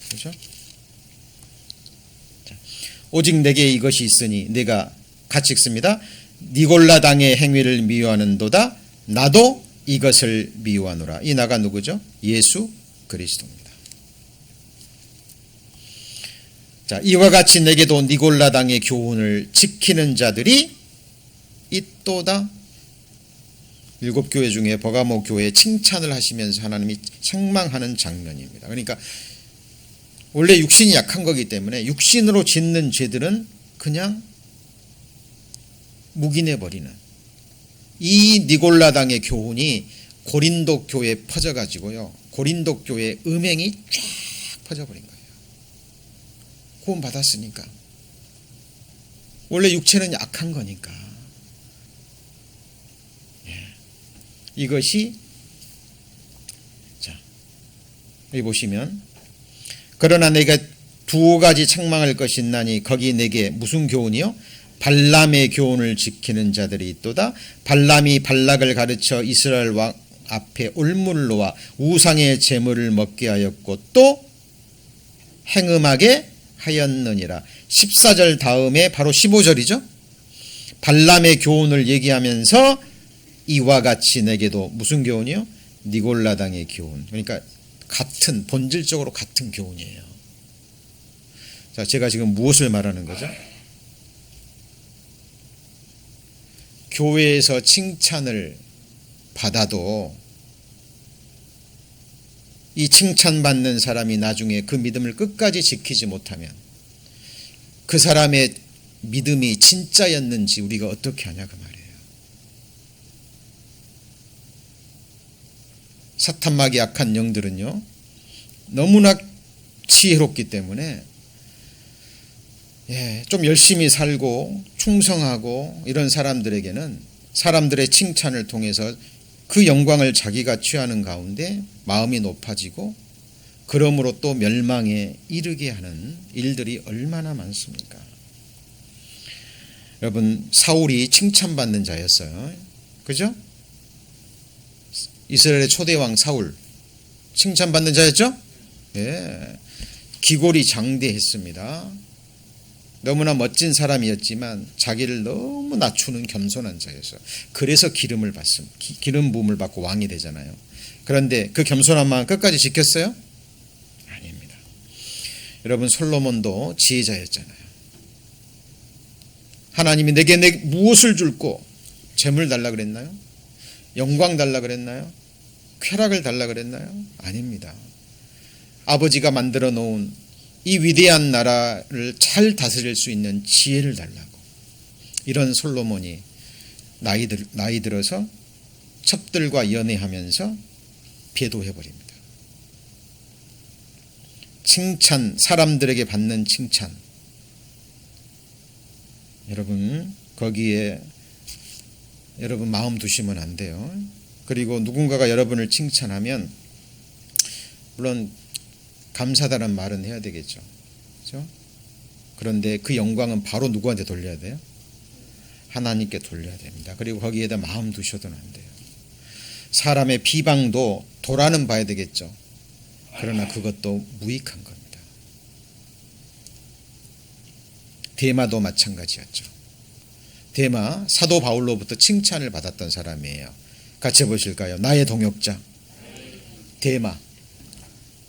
그렇죠? 자, 오직 내게 이것이 있으니 내가 같이 읽습니다. 니골라 당의 행위를 미워하는도다 나도 이것을 미워하노라. 이 나가 누구죠? 예수 그리스도입니다. 자, 이와 같이 내게도 니골라 당의 교훈을 지키는 자들이 있도다. 일곱 교회 중에 버가모 교회에 칭찬을 하시면서 하나님이 책망하는 장면입니다. 그러니까 원래 육신이 약한 거기 때문에 육신으로 짓는 죄들은 그냥 묵인해 버리는 이 니골라 당의 교훈이 고린도 교회에 퍼져가지고요. 고린도 교회의 음행이 쫙 퍼져버린 거예요. 구원 받았으니까. 원래 육체는 약한 거니까. 이것이 자 여기 보시면 그러나 내가 두 가지 책망할 것이 있나니 거기 내게 무슨 교훈이요? 발람의 교훈을 지키는 자들이 있도다. 발람이 발락을 가르쳐 이스라엘 왕 앞에 올물로와 우상의 제물을 먹게 하였고 또 행음하게 하였느니라. 14절 다음에 바로 15절이죠. 발람의 교훈을 얘기하면서 이와 같이 내게도 무슨 교훈이요? 니골라 당의 교훈. 그러니까 같은 본질적으로 같은 교훈이에요. 자, 제가 지금 무엇을 말하는 거죠? 교회에서 칭찬을 받아도 이 칭찬받는 사람이 나중에 그 믿음을 끝까지 지키지 못하면 그 사람의 믿음이 진짜였는지 우리가 어떻게 하냐 그 말이에요. 사탄막이 약한 영들은요 너무나 지혜롭기 때문에 좀 열심히 살고 충성하고 이런 사람들에게는 사람들의 칭찬을 통해서 그 영광을 자기가 취하는 가운데 마음이 높아지고 그러므로 또 멸망에 이르게 하는 일들이 얼마나 많습니까? 여러분 사울이 칭찬받는 자였어요. 그죠? 이스라엘의 초대왕 사울 칭찬받는 자였죠? 예. 기골이 장대했습니다. 너무나 멋진 사람이었지만 자기를 너무 낮추는 겸손한 자였어요. 그래서 기름을 받습니다. 기름 부음을 받고 왕이 되잖아요. 그런데 그 겸손한 마음 끝까지 지켰어요? 아닙니다. 여러분 솔로몬도 지혜자였잖아요. 하나님이 내게 무엇을 줄고 재물 달라 그랬나요? 영광 달라 그랬나요? 쾌락을 달라 그랬나요? 아닙니다. 아버지가 만들어 놓은 이 위대한 나라를 잘 다스릴 수 있는 지혜를 달라고. 이런 솔로몬이 나이 들어서 첩들과 연애하면서 배도해버립니다. 칭찬, 사람들에게 받는 칭찬. 여러분 거기에 여러분 마음 두시면 안 돼요. 그리고 누군가가 여러분을 칭찬하면 물론 감사하다는 말은 해야 되겠죠. 그렇죠? 그런데 그 영광은 바로 누구한테 돌려야 돼요? 하나님께 돌려야 됩니다. 그리고 거기에다 마음 두셔도는 안 돼요. 사람의 비방도 도라는 봐야 되겠죠. 그러나 그것도 무익한 겁니다. 데마도 마찬가지였죠. 데마 사도 바울로부터 칭찬을 받았던 사람이에요. 같이 보실까요? 나의 동역자 데마.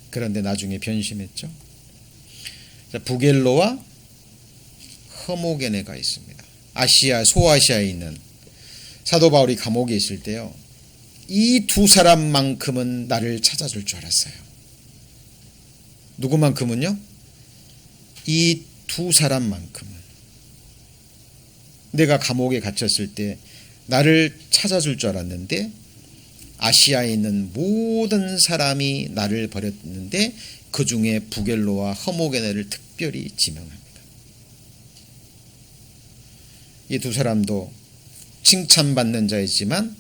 그런데 나중에 변심했죠. 부겔로와 허모게네가 있습니다. 소아시아에 있는 사도 바울이 감옥에 있을 때요. 이 두 사람만큼은 나를 찾아줄 줄 알았어요. 누구만큼은요? 이 두 사람만큼은. 내가 감옥에 갇혔을 때 나를 찾아줄 줄 알았는데 아시아에 있는 모든 사람이 나를 버렸는데 그 중에 부겔로와 허모게네를 특별히 지명합니다. 이 두 사람도 칭찬받는 자이지만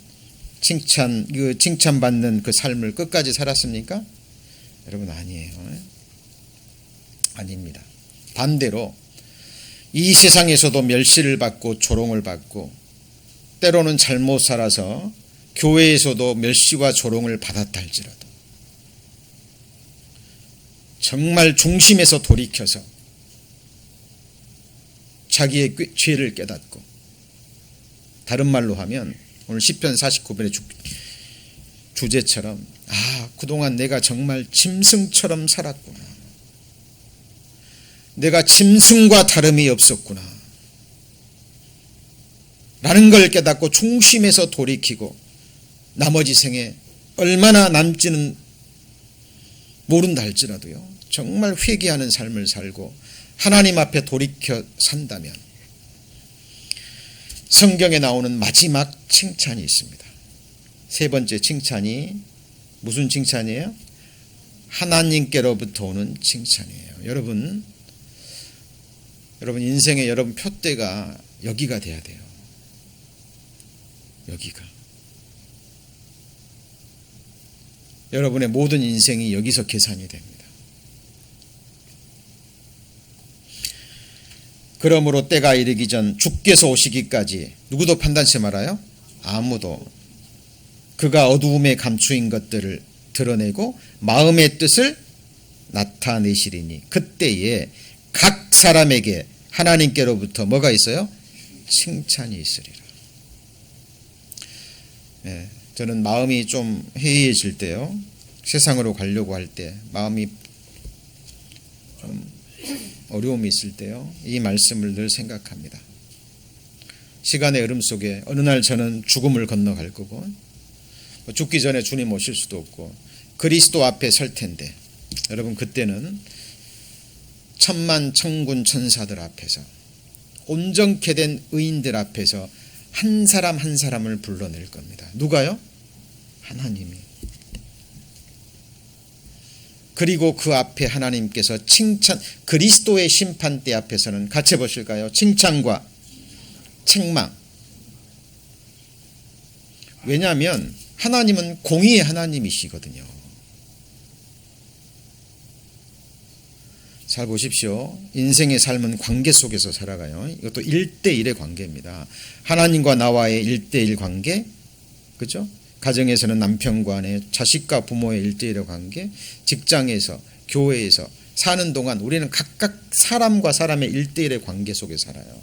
칭찬받는 그 삶을 끝까지 살았습니까? 여러분 아니에요. 아닙니다. 반대로 이 세상에서도 멸시를 받고 조롱을 받고 때로는 잘못 살아서 교회에서도 멸시와 조롱을 받았다 할지라도 정말 중심에서 돌이켜서 자기의 죄를 깨닫고 다른 말로 하면 오늘 시편 49편의 주제처럼 그동안 내가 정말 짐승처럼 살았구나. 내가 짐승과 다름이 없었구나. 라는 걸 깨닫고 중심에서 돌이키고 나머지 생에 얼마나 남지는 모른다 할지라도요. 정말 회개하는 삶을 살고 하나님 앞에 돌이켜 산다면 성경에 나오는 마지막 칭찬이 있습니다. 세 번째 칭찬이 무슨 칭찬이에요? 하나님께로부터 오는 칭찬이에요. 여러분 인생의 여러분 표대가 여기가 돼야 돼요. 여기가. 여러분의 모든 인생이 여기서 계산이 됩니다. 그러므로 때가 이르기 전 주께서 오시기까지 누구도 판단치 말아요? 아무도. 그가 어두움에 감추인 것들을 드러내고 마음의 뜻을 나타내시리니 그때에 각 사람에게 하나님께로부터 뭐가 있어요? 칭찬이 있으리라. 저는 마음이 좀 해이해질 때요. 세상으로 가려고 할 때 마음이 좀 어려움이 있을 때요. 이 말씀을 늘 생각합니다. 시간의 흐름 속에 어느 날 저는 죽음을 건너갈 거고 죽기 전에 주님 오실 수도 없고 그리스도 앞에 설 텐데 여러분 그때는 천만 천군 천사들 앞에서 온전케 된 의인들 앞에서 한 사람 한 사람을 불러낼 겁니다. 누가요? 하나님이. 그리고 그 앞에 하나님께서 칭찬, 그리스도의 심판대 앞에서는 같이 보실까요? 칭찬과 책망. 왜냐하면 하나님은 공의의 하나님이시거든요. 잘 보십시오. 인생의 삶은 관계 속에서 살아가요. 이것도 1대1의 관계입니다. 하나님과 나와의 1대1 관계, 그렇죠? 가정에서는 남편과 아내, 자식과 부모의 1대1의 관계, 직장에서, 교회에서 사는 동안 우리는 각각 사람과 사람의 1대1의 관계 속에 살아요.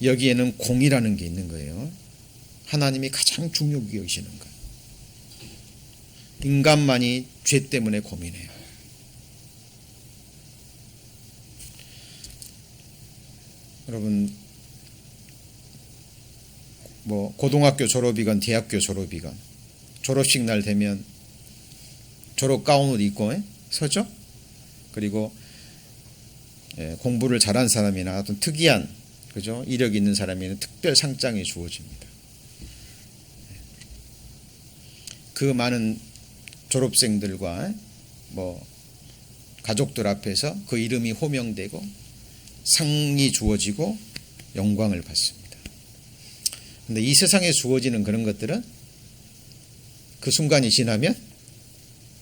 여기에는 공이라는 게 있는 거예요. 하나님이 가장 중요하게 여기시는 거예요. 인간만이 죄 때문에 고민해요. 여러분 고등학교 졸업이건 대학교 졸업이건 졸업식 날 되면 졸업 가운을 입고 서죠. 그리고 공부를 잘한 사람이나 어떤 특이한 그죠 이력 있는 사람에는 특별 상장이 주어집니다. 그 많은 졸업생들과 뭐 가족들 앞에서 그 이름이 호명되고 상이 주어지고 영광을 받습니다. 근데 이 세상에 주어지는 그런 것들은 그 순간이 지나면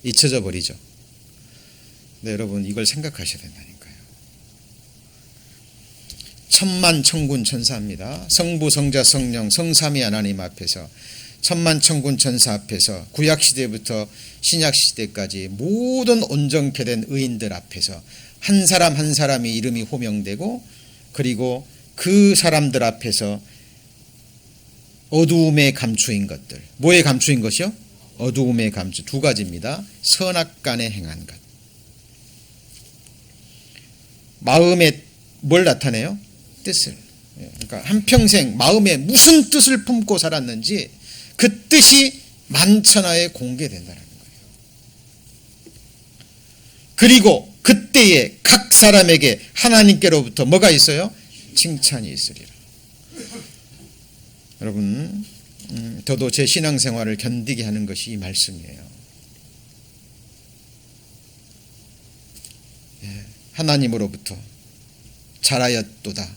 잊혀져 버리죠. 근데 여러분 이걸 생각하셔야 된다니까요. 천만 천군 천사입니다. 성부 성자 성령 성삼위 하나님 앞에서 천만 천군 천사 앞에서 구약시대부터 신약시대까지 모든 온전케 된 의인들 앞에서 한 사람 한 사람이 이름이 호명되고 그리고 그 사람들 앞에서 어두움에 감추인 것들. 뭐에 감추인 것이요? 어두움에 감추. 두 가지입니다. 선악간에 행한 것. 마음에 뭘 나타내요? 뜻을. 그러니까 한평생 마음에 무슨 뜻을 품고 살았는지 그 뜻이 만천하에 공개된다는 거예요. 그리고 그때에 각 사람에게 하나님께로부터 뭐가 있어요? 칭찬이 있으리라. 여러분, 저도 제 신앙생활을 견디게 하는 것이 이 말씀이에요. 하나님으로부터 잘하였도다.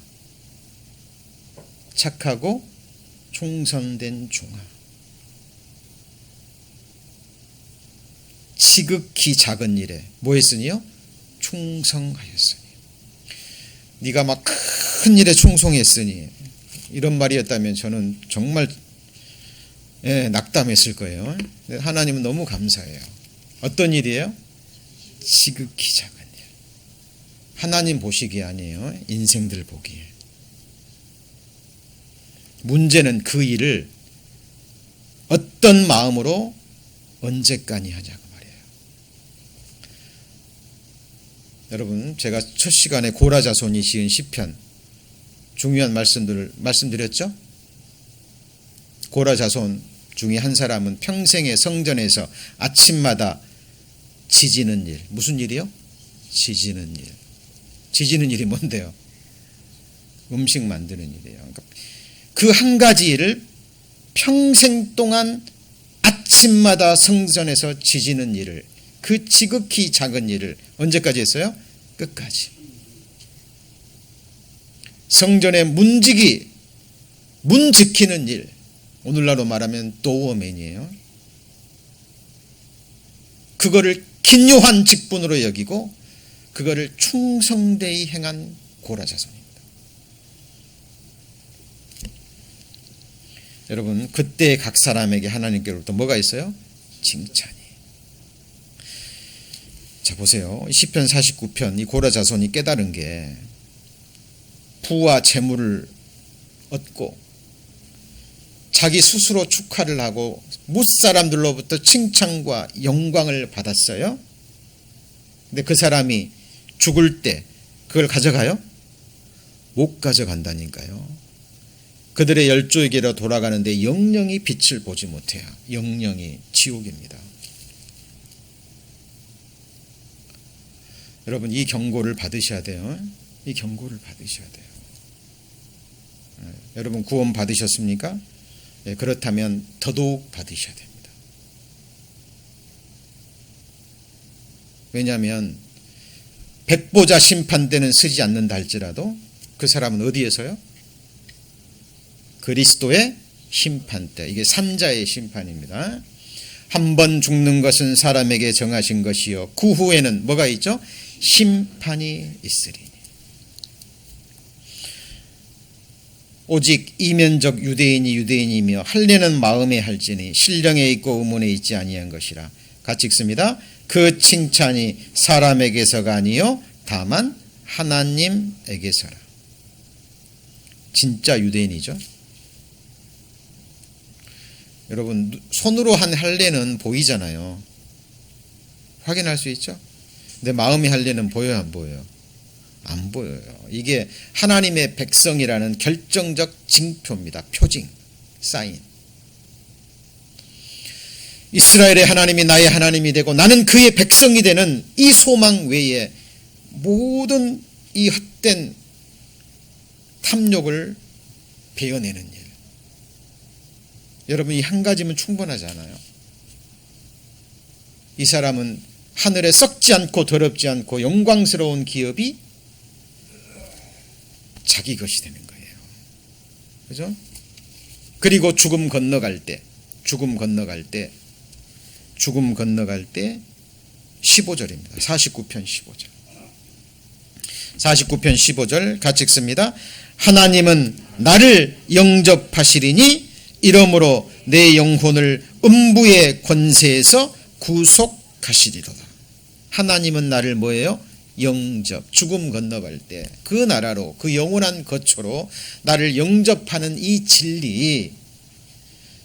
착하고 총선된 종아. 지극히 작은 일에 뭐 했으니요? 충성하였으니. 네가 막 큰 일에 충성했으니 이런 말이었다면 저는 정말 낙담했을 거예요. 하나님은 너무 감사해요. 어떤 일이에요? 지극히 작은 일. 하나님 보시기 아니에요. 인생들 보기에. 문제는 그 일을 어떤 마음으로 언제까지 하냐고 말이에요. 여러분, 제가 첫 시간에 고라자손이 지은 시편 중요한 말씀들을 말씀드렸죠. 고라자손 중에 한 사람은 평생의 성전에서 아침마다 지지는 일. 무슨 일이요? 지지는 일. 지지는 일이 뭔데요? 음식 만드는 일이에요. 그러니까 그 한 가지 일을 평생 동안 아침마다 성전에서 지지는 일을, 그 지극히 작은 일을 언제까지 했어요? 끝까지. 성전의 문지기, 문 지키는 일, 오늘날로 말하면 도어맨이에요. 그거를 긴요한 직분으로 여기고 그거를 충성되이 행한 고라자손입니다. 여러분, 그때 각 사람에게 하나님께로부터 뭐가 있어요? 칭찬이. 자, 보세요. 시편 49편 이 고라자손이 깨달은 게 부와 재물을 얻고 자기 스스로 축하를 하고 무사람들로부터 칭찬과 영광을 받았어요. 근데 그 사람이 죽을 때 그걸 가져가요? 못 가져간다니까요. 그들의 열조에게로 돌아가는데 영영이 빛을 보지 못해요. 영영이 지옥입니다. 여러분, 이 경고를 받으셔야 돼요. 이 경고를 받으셔야 돼요. 여러분, 구원 받으셨습니까? 그렇다면 더더욱 받으셔야 됩니다. 왜냐하면 백보자 심판대는 서지 않는다 할지라도 그 사람은 어디에서요? 그리스도의 심판대. 이게 산자의 심판입니다. 한 번 죽는 것은 사람에게 정하신 것이요 그 후에는 뭐가 있죠? 심판이 있으리니. 오직 이면적 유대인이 유대인이며 할례는 마음에 할지니 신령에 있고 의문에 있지 아니한 것이라. 같이 읽습니다. 그 칭찬이 사람에게서가 아니요 다만 하나님에게서라. 진짜 유대인이죠. 여러분, 손으로 한 할례는 보이잖아요. 확인할 수 있죠. 근데 마음의 할례는 보여요, 안 보여요? 안 보여요. 이게 하나님의 백성이라는 결정적 징표입니다. 표징, 사인. 이스라엘의 하나님이 나의 하나님이 되고 나는 그의 백성이 되는 이 소망 외에 모든 이 헛된 탐욕을 베어내는 일. 여러분, 이 한 가지면 충분하지 않아요? 이 사람은 하늘에 썩지 않고 더럽지 않고 영광스러운 기업이 자기 것이 되는 거예요. 그죠? 그리고 죽음 건너갈 때 15절입니다. 49편 15절. 49편 15절 같이 읽습니다. 하나님은 나를 영접하시리니 이러므로 내 영혼을 음부의 권세에서 구속하시리로다. 하나님은 나를 뭐예요? 영접, 죽음 건너갈 때 그 나라로, 그 영원한 거처로 나를 영접하는 이 진리,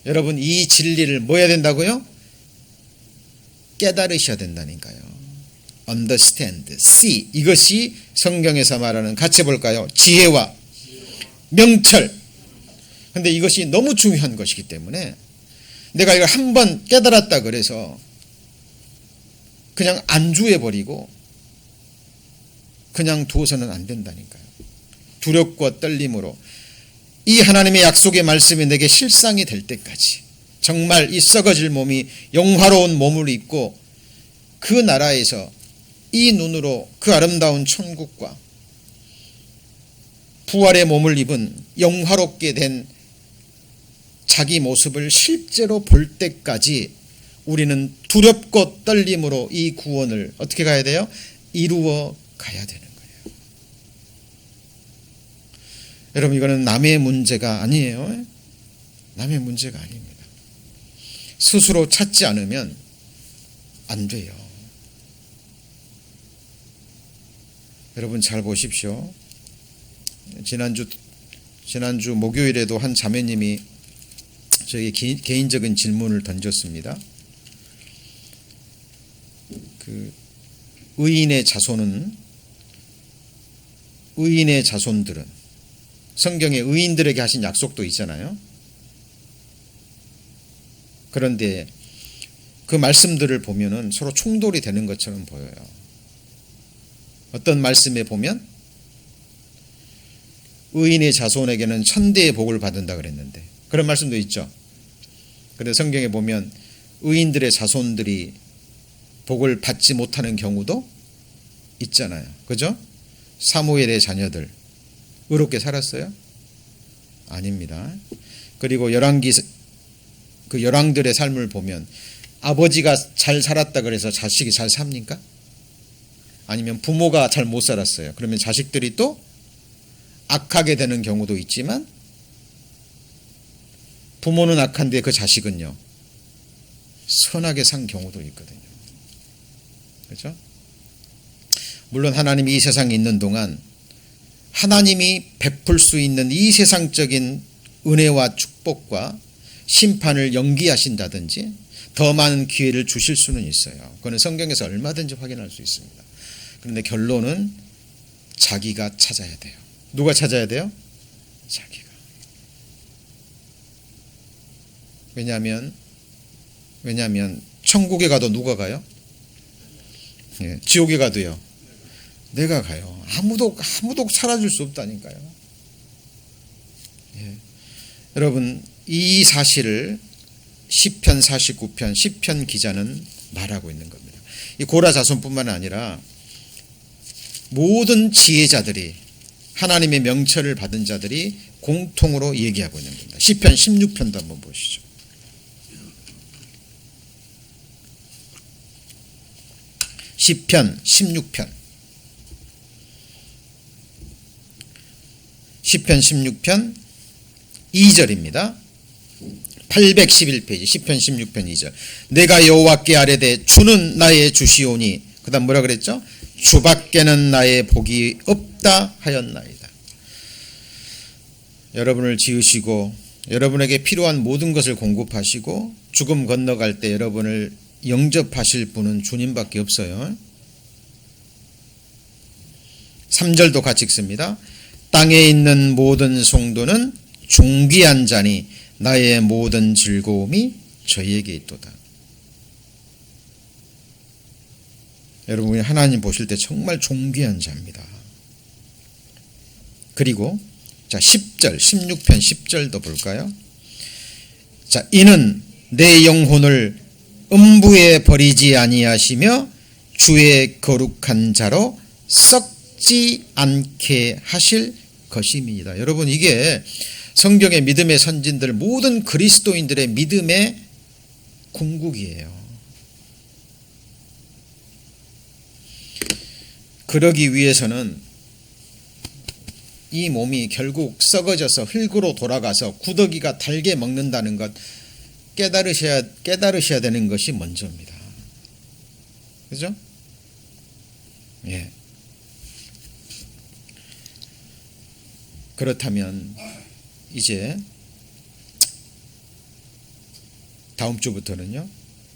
여러분 이 진리를 뭐 해야 된다고요? 깨달으셔야 된다니까요. Understand, see. 이것이 성경에서 말하는, 같이 볼까요? 지혜와 명철. 근데 이것이 너무 중요한 것이기 때문에 내가 이걸 한번 깨달았다 그래서 그냥 안주해버리고 그냥 두어서는 안 된다니까요. 두렵고 떨림으로 이 하나님의 약속의 말씀이 내게 실상이 될 때까지 정말 이 썩어질 몸이 영화로운 몸을 입고 그 나라에서 이 눈으로 그 아름다운 천국과 부활의 몸을 입은 영화롭게 된 자기 모습을 실제로 볼 때까지 우리는 두렵고 떨림으로 이 구원을 어떻게 가야 돼요? 이루어 가야 되는 거예요. 여러분, 이거는 남의 문제가 아니에요. 남의 문제가 아닙니다. 스스로 찾지 않으면 안 돼요. 여러분 잘 보십시오. 지난주 목요일에도 한 자매님이 저에게 개인적인 질문을 던졌습니다. 그 의인의 자손들은 성경에 의인들에게 하신 약속도 있잖아요. 그런데 그 말씀들을 보면은 서로 충돌이 되는 것처럼 보여요. 어떤 말씀에 보면 의인의 자손에게는 천대의 복을 받는다 그랬는데 그런 말씀도 있죠. 그런데 성경에 보면 의인들의 자손들이 복을 받지 못하는 경우도 있잖아요. 그죠? 사무엘의 자녀들 의롭게 살았어요? 아닙니다. 그리고 그 열왕들의 삶을 보면 아버지가 잘 살았다 그래서 자식이 잘 삽니까? 아니면 부모가 잘 못 살았어요. 그러면 자식들이 또 악하게 되는 경우도 있지만 부모는 악한데 그 자식은요 선하게 산 경우도 있거든요. 그렇죠? 물론 하나님이 이 세상에 있는 동안 하나님이 베풀 수 있는 이 세상적인 은혜와 축복과 심판을 연기하신다든지 더 많은 기회를 주실 수는 있어요. 그거는 성경에서 얼마든지 확인할 수 있습니다. 그런데 결론은 자기가 찾아야 돼요. 누가 찾아야 돼요? 자기가. 왜냐하면 천국에 가도 누가 가요? 예, 지옥에 가도요. 내가 가요. 아무도 살아줄 수 없다니까요. 예. 여러분 이 사실을 시편 49편 시편 기자는 말하고 있는 겁니다. 이 고라 자손뿐만 아니라 모든 지혜자들이 하나님의 명철을 받은 자들이 공통으로 얘기하고 있는 겁니다. 시편 16편도 한번 보시죠. 시편 16편. 시편 16편 2절입니다. 811페이지 시편 16편 2절. 내가 여호와께 아뢰되 주는 나의 주시오니 그 다음 뭐라 그랬죠? 주밖에는 나의 복이 없다 하였나이다. 여러분을 지으시고 여러분에게 필요한 모든 것을 공급하시고 죽음 건너갈 때 여러분을 영접하실 분은 주님밖에 없어요. 3절도 같이 읽습니다. 땅에 있는 모든 성도는 존귀한 자니 나의 모든 즐거움이 저희에게 있도다. 여러분이 하나님 보실 때 정말 존귀한 자입니다. 그리고 자 10절 16편 10절도 볼까요? 자 이는 내 영혼을 음부에 버리지 아니하시며 주의 거룩한 자로 썩지 않게 하실 것임이니이다. 여러분 이게 성경의 믿음의 선진들 모든 그리스도인들의 믿음의 궁극이에요. 그러기 위해서는 이 몸이 결국 썩어져서 흙으로 돌아가서 구더기가 달게 먹는다는 것 깨달으셔야 되는 것이 먼저입니다. 그죠? 예. 그렇다면 이제 다음 주부터는요.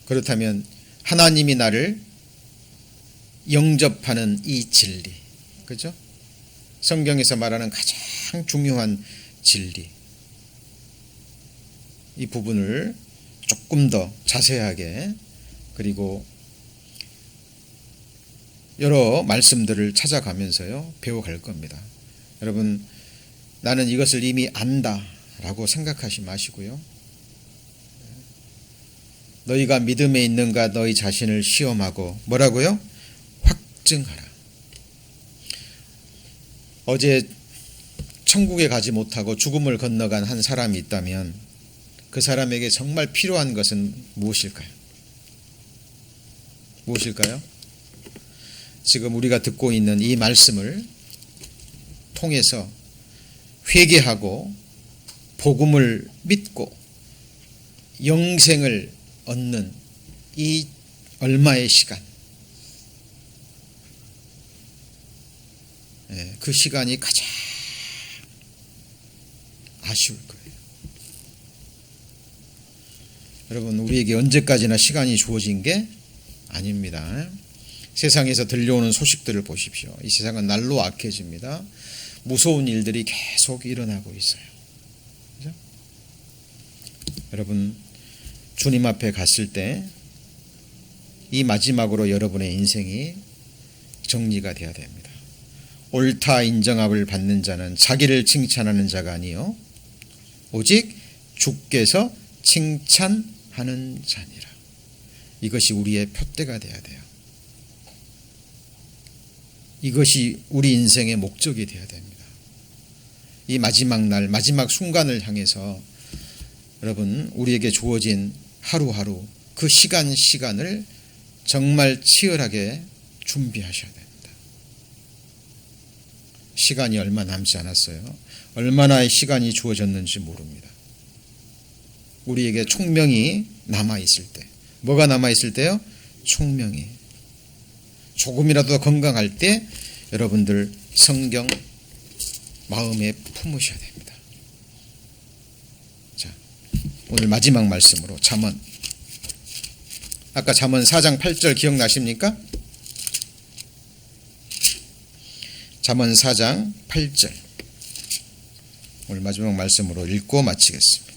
그렇다면 하나님이 나를 영접하는 이 진리, 그죠? 성경에서 말하는 가장 중요한 진리, 이 부분을 조금 더 자세하게 그리고 여러 말씀들을 찾아가면서요 배워갈 겁니다. 여러분 나는 이것을 이미 안다라고 생각하지 마시고요. 너희가 믿음에 있는가 너희 자신을 시험하고 뭐라고요? 확증하라. 어제 천국에 가지 못하고 죽음을 건너간 한 사람이 있다면 그 사람에게 정말 필요한 것은 무엇일까요? 무엇일까요? 지금 우리가 듣고 있는 이 말씀을 통해서 회개하고 복음을 믿고 영생을 얻는 이 얼마의 시간, 그 시간이 가장 아쉬울 거예요. 여러분 우리에게 언제까지나 시간이 주어진 게 아닙니다. 세상에서 들려오는 소식들을 보십시오. 이 세상은 날로 악해집니다. 무서운 일들이 계속 일어나고 있어요. 그죠? 여러분 주님 앞에 갔을 때 이 마지막으로 여러분의 인생이 정리가 돼야 됩니다. 옳다 인정함을 받는 자는 자기를 칭찬하는 자가 아니요 오직 주께서 칭찬하는 자니라. 이것이 우리의 표대가 돼야 돼요. 이것이 우리 인생의 목적이 되어야 됩니다. 이 마지막 날, 마지막 순간을 향해서 여러분 우리에게 주어진 하루하루 그 시간을 정말 치열하게 준비하셔야 됩니다. 시간이 얼마 남지 않았어요. 얼마나 시간이 주어졌는지 모릅니다. 우리에게 총명이 남아있을 때, 뭐가 남아있을 때요? 총명이. 조금이라도 더 건강할 때 여러분들 성경 마음에 품으셔야 됩니다. 자, 오늘 마지막 말씀으로 잠언. 아까 잠언 4장 8절 기억나십니까? 잠언 4장 8절. 오늘 마지막 말씀으로 읽고 마치겠습니다.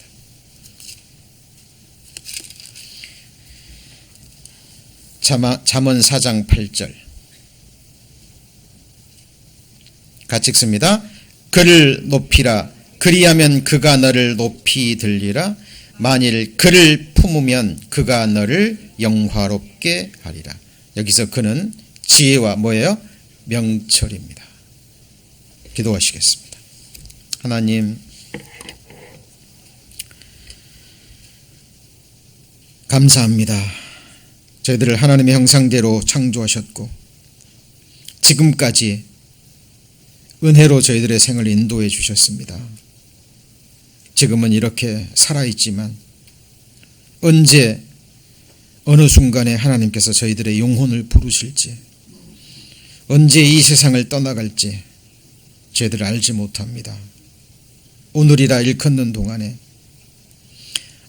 잠언 4장 8절 같이 읽습니다. 그를 높이라. 그리하면 그가 너를 높이 들리라. 만일 그를 품으면 그가 너를 영화롭게 하리라. 여기서 그는 지혜와 뭐예요? 명철입니다. 기도하시겠습니다. 하나님, 감사합니다. 저희들을 하나님의 형상대로 창조하셨고 지금까지 은혜로 저희들의 생을 인도해 주셨습니다. 지금은 이렇게 살아있지만 언제 어느 순간에 하나님께서 저희들의 영혼을 부르실지, 언제 이 세상을 떠나갈지 저희들 알지 못합니다. 오늘이라 일컫는 동안에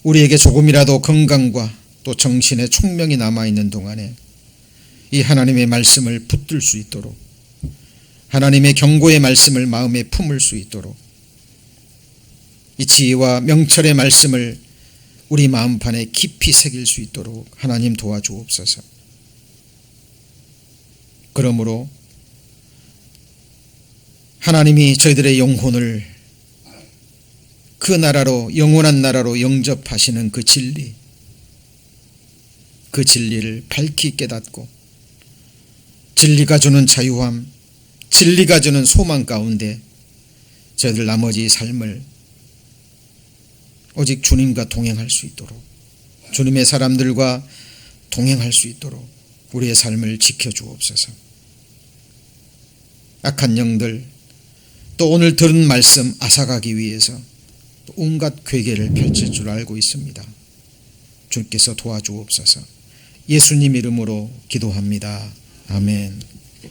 우리에게 조금이라도 건강과 또 정신의 총명이 남아있는 동안에 이 하나님의 말씀을 붙들 수 있도록, 하나님의 경고의 말씀을 마음에 품을 수 있도록, 이 지혜와 명철의 말씀을 우리 마음판에 깊이 새길 수 있도록 하나님 도와주옵소서. 그러므로 하나님이 저희들의 영혼을 그 나라로, 영원한 나라로 영접하시는 그 진리를 밝히 깨닫고 진리가 주는 자유함, 진리가 주는 소망 가운데 저희들 나머지 삶을 오직 주님과 동행할 수 있도록, 주님의 사람들과 동행할 수 있도록 우리의 삶을 지켜주옵소서. 악한 영들, 또 오늘 들은 말씀 앗아가기 위해서 온갖 괴계를 펼칠 줄 알고 있습니다. 주께서 도와주옵소서. 예수님 이름으로 기도합니다. 아멘.